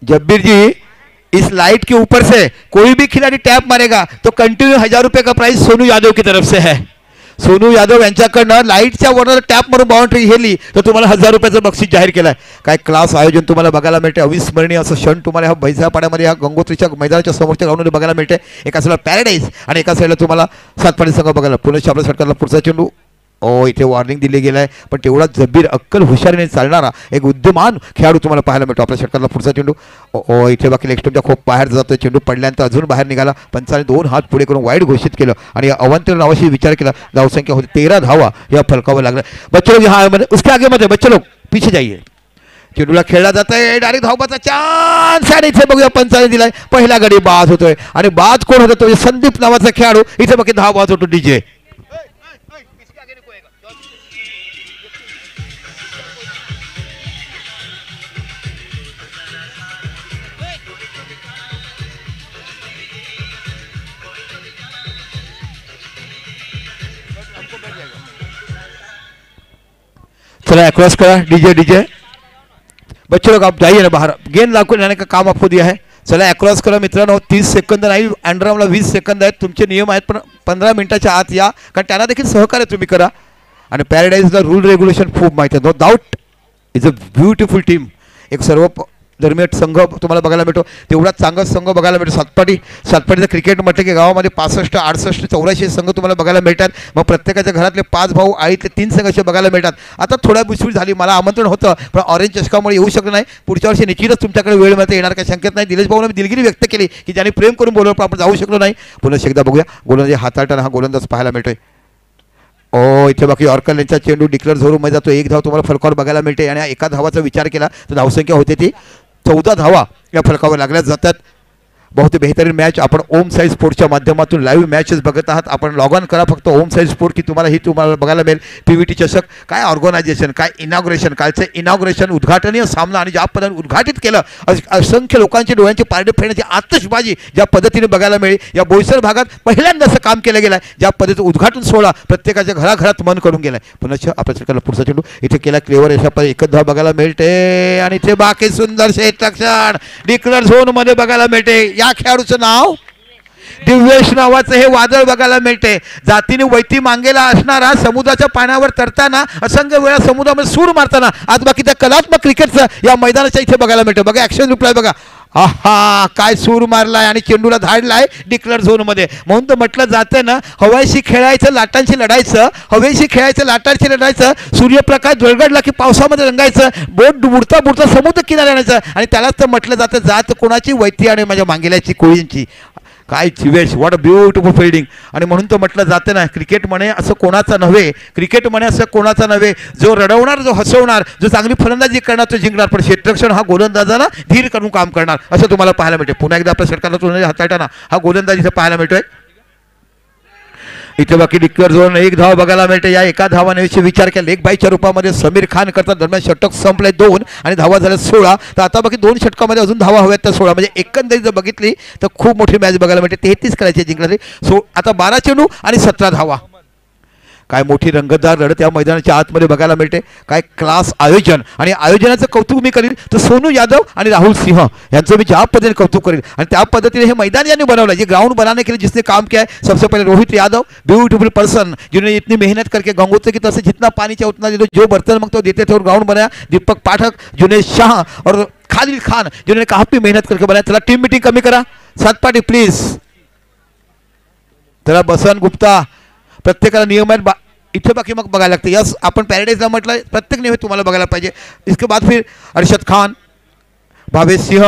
जब्बीर जी, इस लाइट के ऊपर से कोई भी खिलाड़ी टैप मारेगा तो कंटिन्यू 1000 रुपये का प्राइस सोनू यादव की तरफ से है. सोनू यादव यांच्याकडनं लाईटच्या वरनं टॅप मारून बाउंड्री हेली तर तुम्हाला 1000 रुपयाचं बक्षीस जाहीर केलंय. काय क्लास आयोजन तुम्हाला बघायला मिळते. अविस्मरणीय असं क्षण तुम्हाला ह्या बैजापाड्यामध्ये ह्या गंगोत्रीच्या मैदानाच्या समोरच्या ग्राउंडमध्ये बघायला मिळते. एका साईडला पॅराडाईज आणि एका साईडला तुम्हाला सातपाडी संघ बघायला. पुणे आपल्या षटकाला पुढचा चेंडू. इथे वॉर्निंग दिली गेलं आहे, पण तेवढा जब्बीर अक्कल हुशारीने चालणारा एक उद्यमान खेळाडू तुम्हाला पाहायला मिळतो. आपल्या षटकाला पुढचा चेंडू. इथे बाकी लेगस्टमच्या खूप बाहेर जातो. चेंडू पडल्यानंतर अजून बाहेर निघाला. पंचाने 2 हात पुढे करून वाईड घोषित केलं आणि अवंत नावाशी विचार केला. धावसंख्या होती 13 धावा या फलकावर लागल्या. बच्चे लोग हा उसके आगे मध्ये बच्चे लोग पीछे जाइए. चेंडूला खेळला जात आहे. डायरेक्ट धावबाचा चान्स आणि इथे बघूया पंचाने दिलाय. पहिला गडी बाद होतोय आणि बाद कोण होतो तो संदीप नावाचा खेळाडू. इथे बाकी धाव बाद होतो डीजे. चला क्रॉस करा. डीजे डीजे बच्चे लोग आप जाइए ना बाहर. गेंद लागून जाने का काम आपको दिया है. चला क्रॉस करा मित्रांनो. 30 सेकंद नाही, अंडरआर्मला 20 सेकंद आहेत. तुमचे नियम आहेत, पण 15 मिनिटाच्या आत या, कारण त्यांना देखील सहकार्य तुम्ही करा. आणि पॅराडाईजला रूल रेग्युलेशन खूप माहिती आहे. No doubt is a beautiful team. एक सर्व दरम्यान संघ तुम्हाला बघायला मिळतो. तेवढाच चांगला संघ बघायला मिळतो. सातपाडीचं क्रिकेट म्हटलं की गावामध्ये 65, 68, 84 संघ तुम्हाला बघायला मिळतात. मग प्रत्येकाच्या घरातले 5 भाऊ आईतले 3 संघ असे बघायला मिळतात. आता थोड्या बुसबुस झाली. मला आमंत्रण होतं, पण ऑरेंज चषकामुळे येऊ शकलं नाही. पुढच्या वर्षी निश्चितच तुमच्याकडे वेळ मिळते, येणार काही शंकेत नाही. निलेश भाऊने दिलगिरी व्यक्त केली की ज्यांनी प्रेम करून बोलवलं, पण आपण जाऊ शकलो नाही. पुन्हा एकदा बघूया. गोलंदाजी हाताळताना हा गोलंदाज पाहायला मिळतोय. इथे बाकी यॉर्कर यांचा चेंडू डिक्लेअर झोरूमध्ये जातो. 1 धाव तुम्हाला फलकावर बघायला मिळते. आणि एका धावाचा विचार केला तर धावसंख्या होते ती 14 धावा या फलकावर लागल्या जातात. बहुत बेहतरीन मॅच. आपण ओम साई स्पोर्ट्सच्या माध्यमातून लाईव्ह मॅचेस बघत आहात. आपण लॉग ऑन करा फक्त ओम साई स्पोर्ट की तुम्हाला बघायला मिळेल. PVT चषक काय ऑर्गनायझेशन, काय इनॉग्रेशन, कालचं इनॉग्रेशन उद्घाटनीय सामना आणि ज्या पद्धतीने उद्घाटित केलं, असंख्य लोकांचे डोळ्यांचे पारडे फेडण्याची आतषबाजी ज्या पद्धतीने बघायला मिळेल. या बोईसर भागात पहिल्यांदा असं काम केलं गेलं आहे. ज्या पद्धतीचं उद्घाटन सोहळा प्रत्येकाच्या घराघरात मन करून गेलाय. पुन्हा आपल्या सरकारला पुढचा चेंडू इथे केला. क्लेवर अशा पद्धती एकच धाव बघायला मिळते. आणि इथे बाकी सुंदर क्षेत्रक्षण डिक्लेअर झोनमध्ये बघायला मिळते. या खेळाडूचं नाव दिव्येश नावाचं हे वादळ बघायला मिळते. जातीने वैती मांगेला असणारा, समुद्राच्या पाण्यावर तरताना, असंख्य वेळा समुद्रामध्ये सूर मारताना, आज बाकी त्या कलात्मक क्रिकेटचं या मैदानाच्या इथे बघायला मिळतं. बघा ॲक्शन रिप्लाय बघा. आहा काय सूर मारलाय आणि चेंडूला धाडलाय डिक्लेअर झोनमध्ये. म्हणून तर म्हटलं जातं ना, हवेशी खेळायचं लाटांशी लढायचं, हवेशी खेळायचं लाटांशी लढायचं, सूर्यप्रकाश जोरगडला की पावसामध्ये रंगायचं, बोट बुडता बुडता समुद्र किनारे आणायचं. आणि त्यालाच तर म्हटलं जातं जात कोणाची वैती आणि माझ्या मांगेल्याची कोळींची. काय Jivesh, what a beautiful fielding. आणि म्हणून तर म्हटलं जातं ना, क्रिकेट म्हणे असं कोणाचा नव्हे, क्रिकेट म्हणे असं कोणाचा नव्हे. जो रडवणार, जो हसवणार, जो चांगली फलंदाजी करणार तो जिंकणार, पण क्षेत्ररक्षण हा गोलंदाजाला धीर करून काम करणार असं तुम्हाला पाहायला मिळते. पुन्हा एकदा आपल्या षटकाला हाताळताना हा गोलंदाज इथे पाहायला मिळतोय. इथे बाकी डिक्लेअर झोन 1 धाव बघायला मिळते. या एका धावाने विचार केला लेग बाईच्या रूपामध्ये समीर खान करतात. दरम्यान षटक संपले 2 आणि धावा झाल्या 16. तर आता बाकी 2 षटकामध्ये अजून धावा हव्यात तर 16. म्हणजे एकंदरीत जर बघितली तर खूप मोठी मॅच बघायला मिळते. 33 करायची जिंकणारी. आता 12 चेंडू आणि 17 धावा. काय मोठी रंगतदार लढत या मैदानाच्या आतमध्ये बघायला मिळते. काय क्लास आयोजन. आणि आयोजनाचं कौतुक मी करीन तर सोनू यादव आणि राहुल सिंह यांचं मी ज्या पद्धतीने कौतुक करीन. आणि त्या पद्धतीने हे मैदान यांनी बनवलं, जे ग्राउंड बनाने के लिए जिसने काम किया है. सबसे पहले रोहित यादव, ब्यूटीफुल पर्सन जिन्होंने इतनी मेहनत करके गंगोत्री की तरफ से जितना पानी चाहिए उतना दे दो, जो बर्तन मांगते देते थे और ग्राउंड बनाया. दीपक पाठक, जुनेद शाह और खालिद खान जिन्होंने काफी मेहनत करके बनाया. चला टीम मीटिंग कमी करा. सातपाटी प्लीज. चला बसन गुप्ता, प्रत्येकाला नियम आहेत. इथे बाकी मग बघायला लागते. यस आपण पॅराडाईजला म्हटलं प्रत्येक नियम तुम्हाला बघायला पाहिजे. इसके बाद फिर अरशद खान, भावेश सिंह,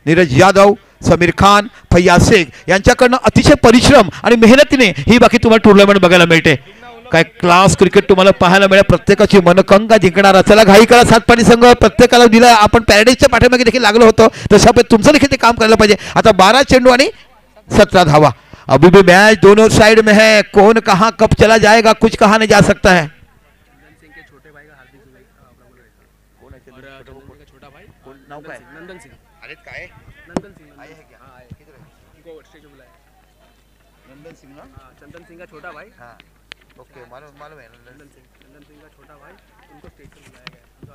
नीरज यादव, समीर खान, फैयाज शेख यांच्याकडनं अतिशय परिश्रम आणि मेहनतीने ही बाकी तुम्हाला टुर्नामेंट बघायला मिळते. काय क्लास क्रिकेट तुम्हाला पाहायला मिळेल. प्रत्येकाची मनकंगा जिंकणारा. चला घाई करा. सातपाडी संघ प्रत्येकाला दिला. आपण पॅराडाईजच्या पाठीमागे देखील लागलो होतो, तशा तुमचं देखील ते काम करायला पाहिजे. आता 12 चेंडू आणि 17 धावा. अभी भी मैच दोनों साइड में है. कौन कहां कब चला जाएगा कुछ कहा नहीं जा सकता है. नंदन सिंह के छोटे भाई का हार्दिक कौन है छोटा भाई नाम क्या है? नंदन सिंह. अरे काय नंदन सिंह आए हैं क्या? हां आए. किधर है? उनको स्टेज पे बुलाया. नंदन सिंह ना? हां चंदन सिंह का छोटा भाई. हां ओके मालूम है. नंदन सिंह का छोटा भाई उनको स्टेज पर बुलाया गया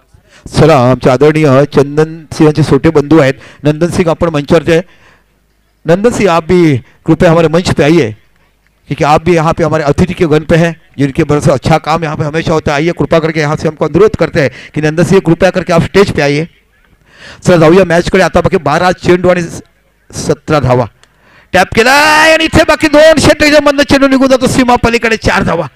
है। चला आमचे आदरणीय चंदन सिंहांचे छोटे बंधू आहेत नंदन सिंह आपण मंचावर थे। नंदन सिंह आप भी कृपया हमारे मंच पे आइए क्योंकि आप भी यहाँ पे हमारे अतिथि के गण पे हैं जिनके बरस अच्छा काम यहाँ पे हमेशा होता है। आइए कृपा करके यहाँ से हमको अनुरोध करते हैं कि नंदन सिंह कृपया करके आप स्टेज पे आइए। चला जाऊया मॅचकडे। आता बाकी 12 चेंडू आणि 17 धावा टॅप केला आणि इथे बाकी 2 षटकाच्या मधनं चेंडू निघून जातो सीमा पलीकडे 4 धावा।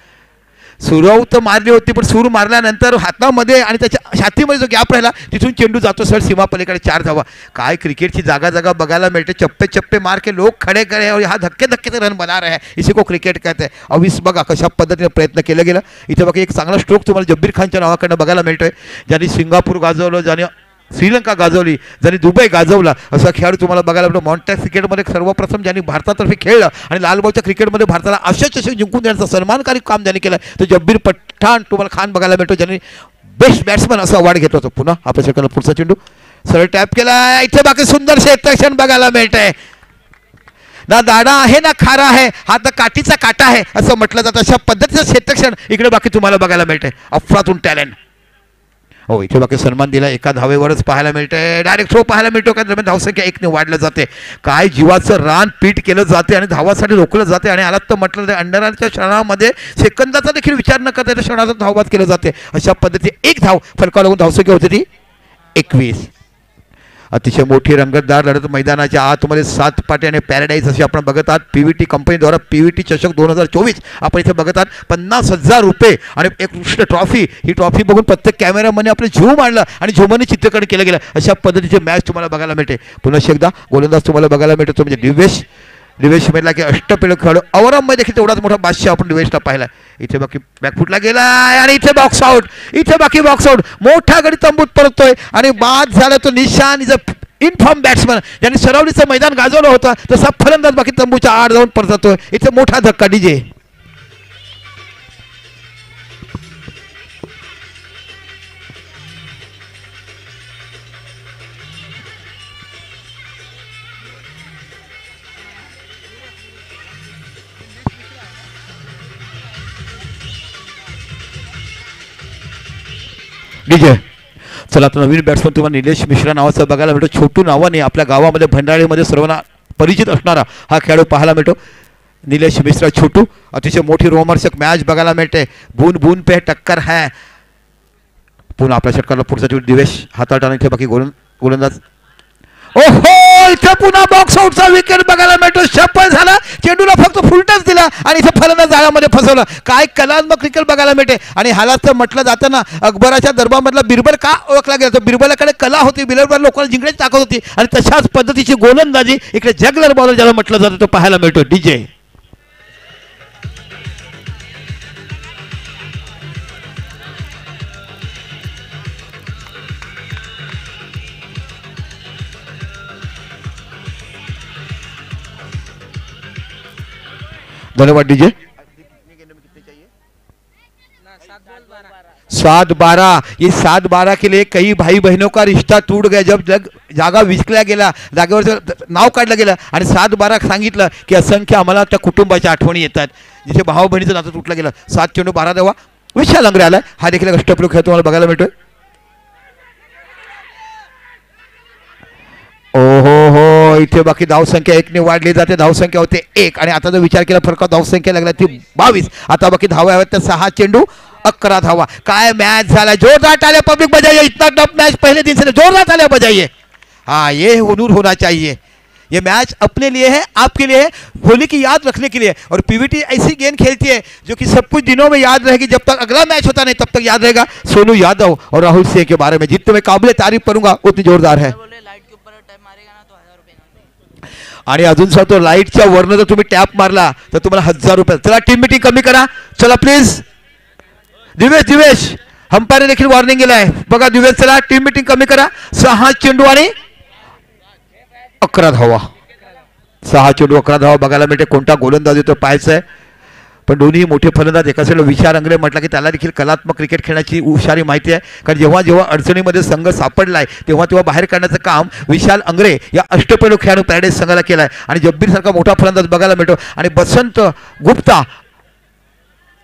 सुरव तर मारली होती पण सूर मारल्यानंतर हातामध्ये आणि त्याच्या छातीमध्ये जो गॅप राहिला तिथून चेंडू जातो सर सीमा पलीकडे 4 धावा। काय क्रिकेटची जागा जागा बघायला मिळते। चप्पे चप्पे मार के लोग खड़े करे और यहाँ धक्के धक्के से रन बना रहे हैं इसी को क्रिकेट कहते हैं। अविस बघा कशा पद्धतीने प्रयत्न केला गेला। इथे बघा एक चांगला स्ट्रोक तुम्हाला जब्बीर खानच्या नावाकडनं बघायला मिळतोय ज्यांनी सिंगापूर गाजवलं ज्यांनी श्रीलंका गाजवली ज्यांनी दुबई गाजवला असा खेळाडू तुम्हाला बघायला मिळतो। मॉन्टॅक्स क्रिकेटमध्ये सर्वप्रथम ज्यांनी भारतातर्फे खेळलं आणि लालबागच्या क्रिकेटमध्ये भारताला अशा चषक जिंकून देण्याचं सन्मानकारी काम ज्यांनी केलं तो जब्बीर पठाण तुम्हाला खान बघायला मिळतो ज्यांनी बेस्ट बॅट्समन असा अवॉर्ड घेतला होता। पुन्हा आपल्या सरकारला पुढचा चेंडू सरळ टॅप केला। इथे बाकी सुंदर क्षेत्ररक्षण बघायला मिळतंय। ना दाडा आहे ना खारा आहे हा तर काठीचा काटा आहे असं म्हटलं जातं। अशा पद्धतीचं क्षेत्ररक्षण इकडे बाकी तुम्हाला बघायला मिळतंय। अफलातून टॅलेंट हो इथे बाकी सन्मान दिला एका धावेवरच पाहायला मिळतंय। डायरेक्ट थ्रो पाहायला मिळतो का दरम्यान धावसंख्या 1 ने वाढलं जाते। काय जीवाचं रान पीठ केलं जाते आणि धावासाठी रोखलं जाते आणि आलात तर म्हटलं तर अंडराच्या क्षणामध्ये सेकंदाचा देखील विचार न करता त्या क्षणाचा धावबाद केलं जाते। अशा पद्धतीने 1 धाव फलकावर लागून धावसंख्या होती ती 21। अतिशय मोठी रंगतदार लढत मैदानाच्या आतमध्ये 7 पाटी आणि पॅराडाईज अशी आपण बघत आहात। पीव्हीटी कंपनीद्वारा पीव्हीटी चषक 2024 आपण इथे बघत आहात। 50,000 रुपये आणि एक उत्कृष्ट ट्रॉफी। ही ट्रॉफी बघून प्रत्येक कॅमेरामॅनने आपलं जीव मांडलं आणि झुमाने चित्रीकरण केलं गेलं। अशा पद्धतीचे मॅच तुम्हाला बघायला मिळते। पुन्हा एकदा गोलंदाज तुम्हाला बघायला मिळतो म्हणजे दिवेश म्हटला की अष्टपैलू खेळाडू औरंगाबाद देखील तेवढाच मोठा बादशाह आपण दिवेशला पाहिला। इथे बाकी बॅकफुटला गेला आणि इथे बॉक्स आउट। इथे बाकी बॉक्स आउट मोठा गडी तंबूत परततोय आणि बाद झाला तो निशान इज अ इनफॉर्म बॅट्समन ज्यांनी सरावलीचं मैदान गाजवलं होतं तसा फलंदाज बाकी तंबूच्या आड जाऊन परततोय। इथे मोठा धक्का डीजे डीजे। चला आता नवीन बॅट्समन तुम्हाला निलेश मिश्रा नावाचा बघायला मिळतो। छोटू नावाने आपल्या गावामध्ये भंडारीमध्ये सर्वांना परिचित असणारा हा खेळाडू पाहायला मिळतो निलेश मिश्रा छोटू। अतिशय मोठी रोमांचक मॅच बघायला मिळते। बून बून पे टक्कर है। पुन्हा आपल्या षटकाला पुढचा चेंडू दिवेश हाताळताना इथे बाकी गोलंदाज ओहो इथे पुन्हा बॉक्स आउटचा विकेट बघायला मिळतो। सफल झाला चेंडूला फक्त फुलटच दिला आणि इथे फलंदाज जाळ्यामध्ये फसवला। काय कलात्मक क्रिकेट बघायला मिळते आणि ह्यालाच तर म्हटलं जातं ना अकबराच्या दरबारमधला बिरबल का ओळखला गेला तर बिरबलाकडे कला होती बिरबल लोकांना जिंकण्याची ताकद होती आणि तशाच पद्धतीची गोलंदाजी इकडे जगलर बॉलर ज्याला म्हटलं जातं तो पाहायला मिळतो डीजे। धन्यवाद डीजे। 7-12 ये 7-12 के लिए कई भाई बहनों का रिश्ता टूट गया जब जागा विकल्या गेला जागेवर नाव काढलं गेलं आणि 7-12 सांगितलं की असंख्य आम्हाला त्या कुटुंबाच्या आठवणी येतात जिथे भाऊ बहिणीचं नातं तुटलं गेलं। 7 चेंडू 12 धावा। विशाल अंगरे आलाय हा देखील अष्टपैलू खेळ तुम्हाला बघायला मिळतोय। ओहो हो इथे बाकी धावसंख्या 1 ने वाढली जाते। धावसंख्या होते 1 आणि आता जर विचार केला फरक धावसंख्या लागला ती 22। आता बाकी धावा आहेत त्या 6 चेंडू 11 धावा। काय मॅच झाला। जोरदार तालियां पब्लिक बजाइए। इतना टफ मैच पहले दिन से जोरदार तालियां बजाइए। हाँ ये हुनूर होना चाहिए। ये मैच अपने लिए है आपके लिए है होली की याद रखने के लिए और पीवीटी ऐसी गेंद खेलती है जो कि सब कुछ दिनों में याद रहेगी। जब तक अगला मैच होता नहीं तब तक याद रहेगा। सोनू यादव और राहुल सिंह के बारे में जितने मैं काबिल तारीफ करूंगा उतनी जोरदार है। आणि अजून सर तो लाईटच्या वरनं जर तुम्ही टॅप मारला तर तुम्हाला 1000 रुपये। चला टीम मीटिंग कमी करा चला प्लीज। दिवेश अंपायर देखील वॉर्निंग गेलाय बघा दिवेश चला टीम मीटिंग कमी करा। 6 चेंडू आणि 11 धावा। 6 चेंडू 11 धावा बघायला मिळते। कोणता गोलंदाज येतो पाहायचं आहे पण दोन्ही मोठे फलंदाज एका साईडला विशाल अंगरे म्हटलं की त्याला देखील कलात्मक क्रिकेट खेळण्याची हुशारी माहिती आहे कारण जेव्हा अडचणीमध्ये संघ सापडलाय तेव्हा बाहेर काढण्याचं काम विशाल अंगरे या अष्टपैलू खेळाडू पॅराडाईज संघाला केलाय आणि जब्बीर सारखा मोठा फलंदाज बघायला मिळतो आणि बसंत गुप्ता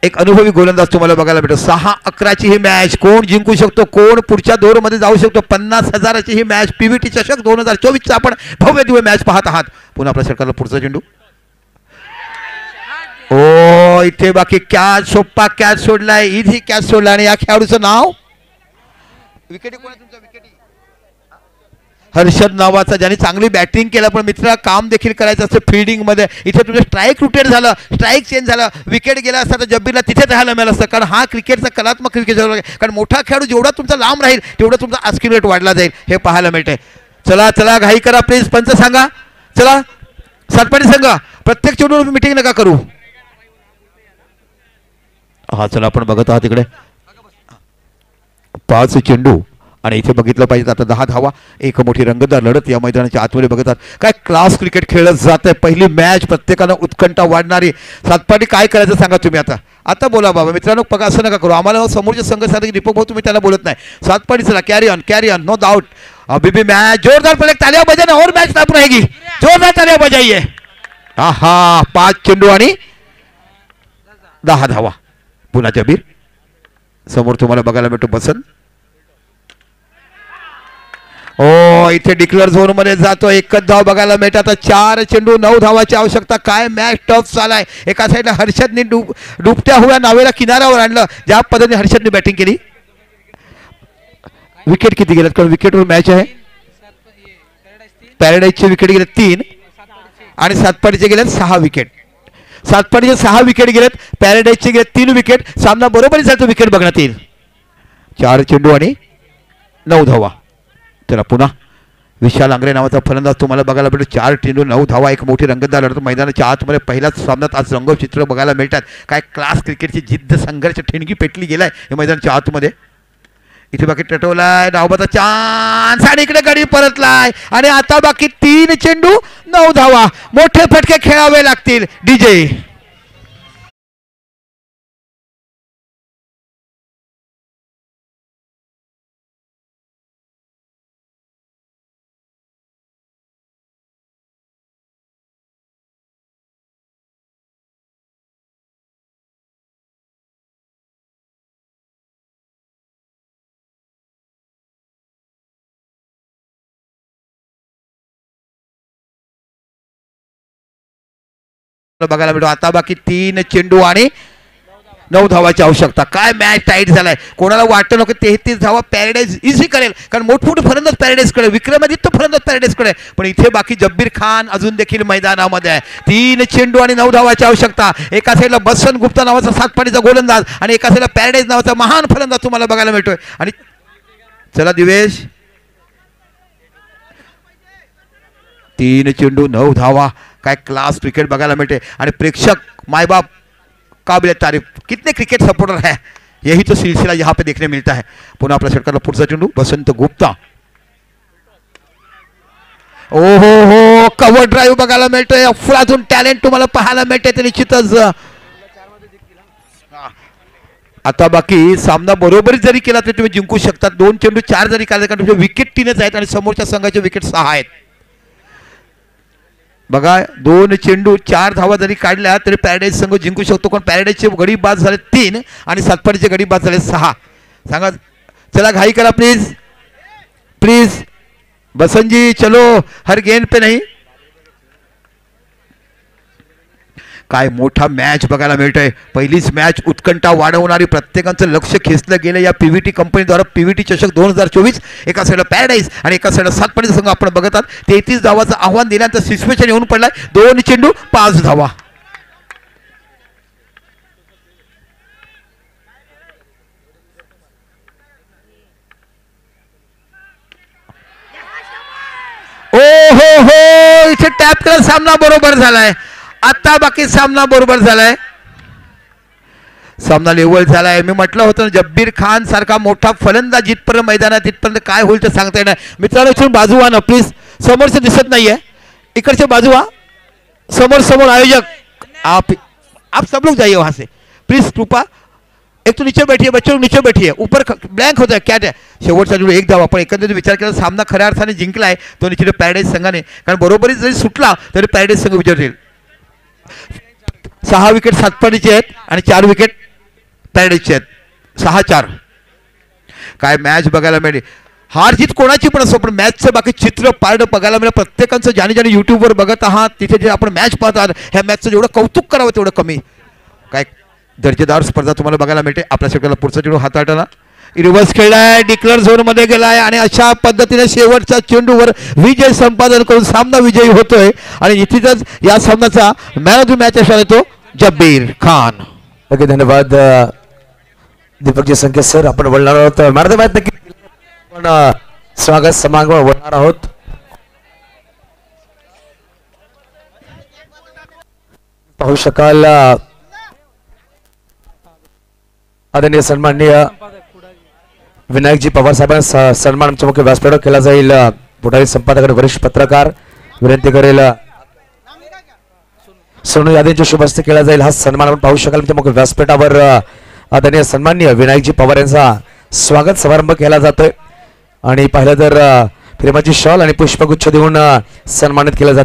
एक अनुभवी गोलंदाज तुम्हाला बघायला भेटतो. 6-11ची ही मॅच. कोण जिंकू शकतो, कोण पुढच्या दौरमध्ये जाऊ शकतो. 50,000ची ही मॅच. PVT चषक 2024चा आपण भव्य दिव्य मॅच पाहत आहात. पुन्हा आपल्या षटकाला पुढचा चेंडू. ओ इथे बाकी कॅच सोप्पा कॅच सोडलाय. इथे कॅच सोडला आणि या खेळाडूचं नाव विकेटी कोण आहे तुमचा? विकेटी हर्षद नावाचा, ज्याने चांगली बॅटिंग केलं पण मित्र काम देखील करायचं असतं फिल्डिंगमध्ये. इथे तुझं स्ट्राईक रोटेट झालं, स्ट्राईक चेंज झालं, विकेट गेला असता तर जब्बीरला तिथेच राहायला मिळालं असतं. कारण हा क्रिकेटचा कलात्मक क्रिकेट कारण मोठा खेळाडू जेवढा तुमचा लांब राहील तेवढा तुमचा आस्किंग रेट वाढला जाईल हे पाहायला मिळते. चला चला घाई करा प्लीज. पंच सांगा. चला सातपाडी सांगा. प्रत्येक चेंडूवर मिटिंग नका करू. हा चला आपण बघत आहात इकडे 5 चेंडू आणि इथे बघितलं पाहिजे आता 10 धावा. एक मोठी रंगतदार लढत या मैदानाच्या आतमध्ये बघतात. काय क्लास क्रिकेट खेळत जात आहे. पहिली मॅच प्रत्येकानं उत्कंठा वाढणारी. सातपाटी काय करायचं सांगा तुम्ही आता. आता बोला बाबा मित्रांनो. बघा असं नका करू. आम्हाला समोरचे संघ सांगते की दीपक भाऊ तुम्ही त्याला बोलत नाही. सातपाटी चला कॅरी ऑन नो डाउट. अभी भी मैच जोरदार पहले तालियां बजाना और मैच चालू रहेगी. जोरदार तालियां बजाइए. हा 5 चेंडू आणि 10 धावा. पुन्हा जबीर समोर तुम्हाला बघायला भेटतो. बसंत ओ इथे डिक्लेअर झोन मध्ये जातो. एकच धाव बघायला मिळतात. आता 4 चेंडू 9 धावाची आवश्यकता. काय मॅच टफ चालाय. एका साईडला हर्षदने डुबत्या हुआ नावेला किनाऱ्यावर आणलं. ज्या पद्धतीने हर्षदने बॅटिंग केली. विकेट किती गेल्यात कारण विकेटवर मॅच आहे. पॅराडाईजचे विकेट गेले 3 आणि सातपाडीचे गेले 6 विकेट. सातपाडीचे 6 विकेट गेलेत. पॅराडाईजचे गेले 3 विकेट. सामना बरोबरी जातो. विकेट बघण्यात येईल. 4 चेंडू आणि 9 धावा. चला पुन्हा विशाल आंग्रे नावाचा फलंदाज तुम्हाला बघायला भेटतो. 4 चेंडू 9 धावा. एक मोठी रंगतदार लढत मैदानाच्या आतमध्ये पहिल्याच सामन्यात आज रंगचित्र बघायला मिळतात. काय क्लास क्रिकेटची जिद्द संघर्ष ठिणगी पेटली गेलाय या मैदानाच्या आतमध्ये. इथे बाकी टटवलाय धावबाचा चान्स आणि इकडे गडी परतलाय आणि आता बाकी 3 चेंडू 9 धावा. मोठे फटके खेळावे लागतील. डीजे बघायला भेटू. आता बाकी 3 चेंडू आणि 9 धावाची आवश्यकता. काय मॅच टाईट झालाय. कोणाला वाटतं नको 33 धावा पॅराडाईज इझी करेल कारण मोठमोठे फलंदाज पॅराडाईजकडे. विक्रमादित्य फलंदाज पॅराडाईजकडे. पण इथे बाकी जब्बीर खान अजून देखील मैदानामध्ये आहे. 3 चेंडू आणि 9 धावाची आवश्यकता. एका साईडला बसंत गुप्ता नावाचा सातपाडीचा गोलंदाज आणि एका साईडला पॅराडाईज नावाचा महान फलंदाज तुम्हाला बघायला मिळतोय. आणि चला दिवेश 3 चेंडू 9 धावा. काय क्लास क्रिकेट बघायला मिळते आणि प्रेक्षक मायबाप काबिल तारीफ. कितने क्रिकेट सपोर्टर है. यही तो सिलसिला यहाँ पे देखने मिलता है. पुन्हा आपल्या षटकाला पुढचा चेंडू बसंत गुप्ता. ओहो हो कव्हर ड्राईव्ह बघायला मिळतोय. अफलातून टॅलेंट तुम्हाला पाहायला मिळते ते निश्चितच. आता बाकी सामना बरोबरी जरी केला तरी तुम्ही जिंकू शकता. 2 चेंडू 4 जरी काढले कारण तुमचे विकेट 3च आहेत आणि समोरच्या संघाचे विकेट 6 आहेत. बघा 2 चेंडू 4 धावा जरी काढल्या तरी पॅराडाईज संघ जिंकू शकतो. पण पॅराडाईजचे गडी बाद झाले 3 आणि सातपाडीचे गडी बाद झाले 6. सांगा चला घाई करा प्लीज प्लीज. बसंत जी चलो हर गेंद पे नहीं. काय मोठा मॅच बघायला मिळतोय. पहिलीच मॅच उत्कंठा वाढवणारी. प्रत्येकाचं लक्ष खेचलं गेलं या PVT कंपनीद्वारा. PVT चषक 2024. एका साईडला पॅराडाईज आणि एका साईडला सातपाडीचा संघ आपण बघतात. 33 धावाचं आव्हान दिल्यानंतर सिच्युएशन येऊन पडलाय. 2 चेंडू 5 धावा. ओ हो इथे टॅप केला. सामना बरोबर झालाय. आता बाकी सामना बरोबर झालाय. सामना लेवल झालाय. मी म्हटलं होतं जब्बीर खान सारखा मोठा फलंदाज जिथपर्यंत मैदानात तिथपर्यंत काय होईल ते सांगता येणार. मित्रांनो इथून बाजू व्हा ना प्लीज. समोरचं दिसत नाहीये. इकडचे बाजू व्हा. समोर आयोजक आप सब लोग जाइए वहां से प्लीज. कृपा एक तो नीचे बैठिए. बच्चों नीचे बैठिए. ऊपर ब्लँक होता है क्या है. शेवटचा चेंडू 1 धावा. पण एकंदरीत विचार केला सामना खऱ्या अर्थाने जिंकलाय तो निश्चित पॅराडाईज संघाने. कारण बरोबरी जरी सुटला तरी पॅराडाईज संघ विजय होईल. 6 विकेट सातपाडीचे आहेत आणि 4 विकेट पॅरेडाईजचे आहेत 6-4. काय मॅच बघायला मिळेल. हार जीत कोणाची पण असो, पण मॅचचं बाकी चित्र पारड बघायला मिळेल प्रत्येकाचं. ज्याने ज्याने यूट्यूबवर बघत आहात तिथे जे आपण मॅच पाहत आहात, ह्या मॅचचं जेवढं कौतुक करावं तेवढं कमी. काय दर्जेदार स्पर्धा तुम्हाला बघायला मिळते. आपल्या शेवटाला पुढचा चेंडू हाताळताना रिव्हर्स खेळलाय, डिक्लेअर झोनमध्ये गेलाय आणि अशा पद्धतीने शेवटच्या चेंडूवर विजय संपादन करून सामना विजयी होतोय. आणि इथेच या सामन्याचा मॅन ऑफ द मॅच असा येतो जब्बीर खान. ओके, धन्यवाद दीपकजी संकेत सर. आपण बोलणार आहोत मॅन ऑफ द मॅच नक्की पण स्वागत समागम बोलणार आहोत. पाहू शकाल आदरणीय सन्माननीय विनायकजी पवार साहेबांचा सन्मान आमच्या मुख्य व्यासपीठावर केला जाईल. पुढारी संपादक वरिष्ठ पत्रकार विनंती करेल सोनू यादवच्या शुभ हस्ते केला जाईल हा सन्मान. आपण पाहू शकाल आमच्या मुख्य व्यासपीठावर आदरणीय सन्माननीय विनायकजी पवार यांचा स्वागत समारंभ केला जातोय. आणि पाहिलं तर प्रेमाची शॉल आणि पुष्पगुच्छ देऊन सन्मानित केलं जातं.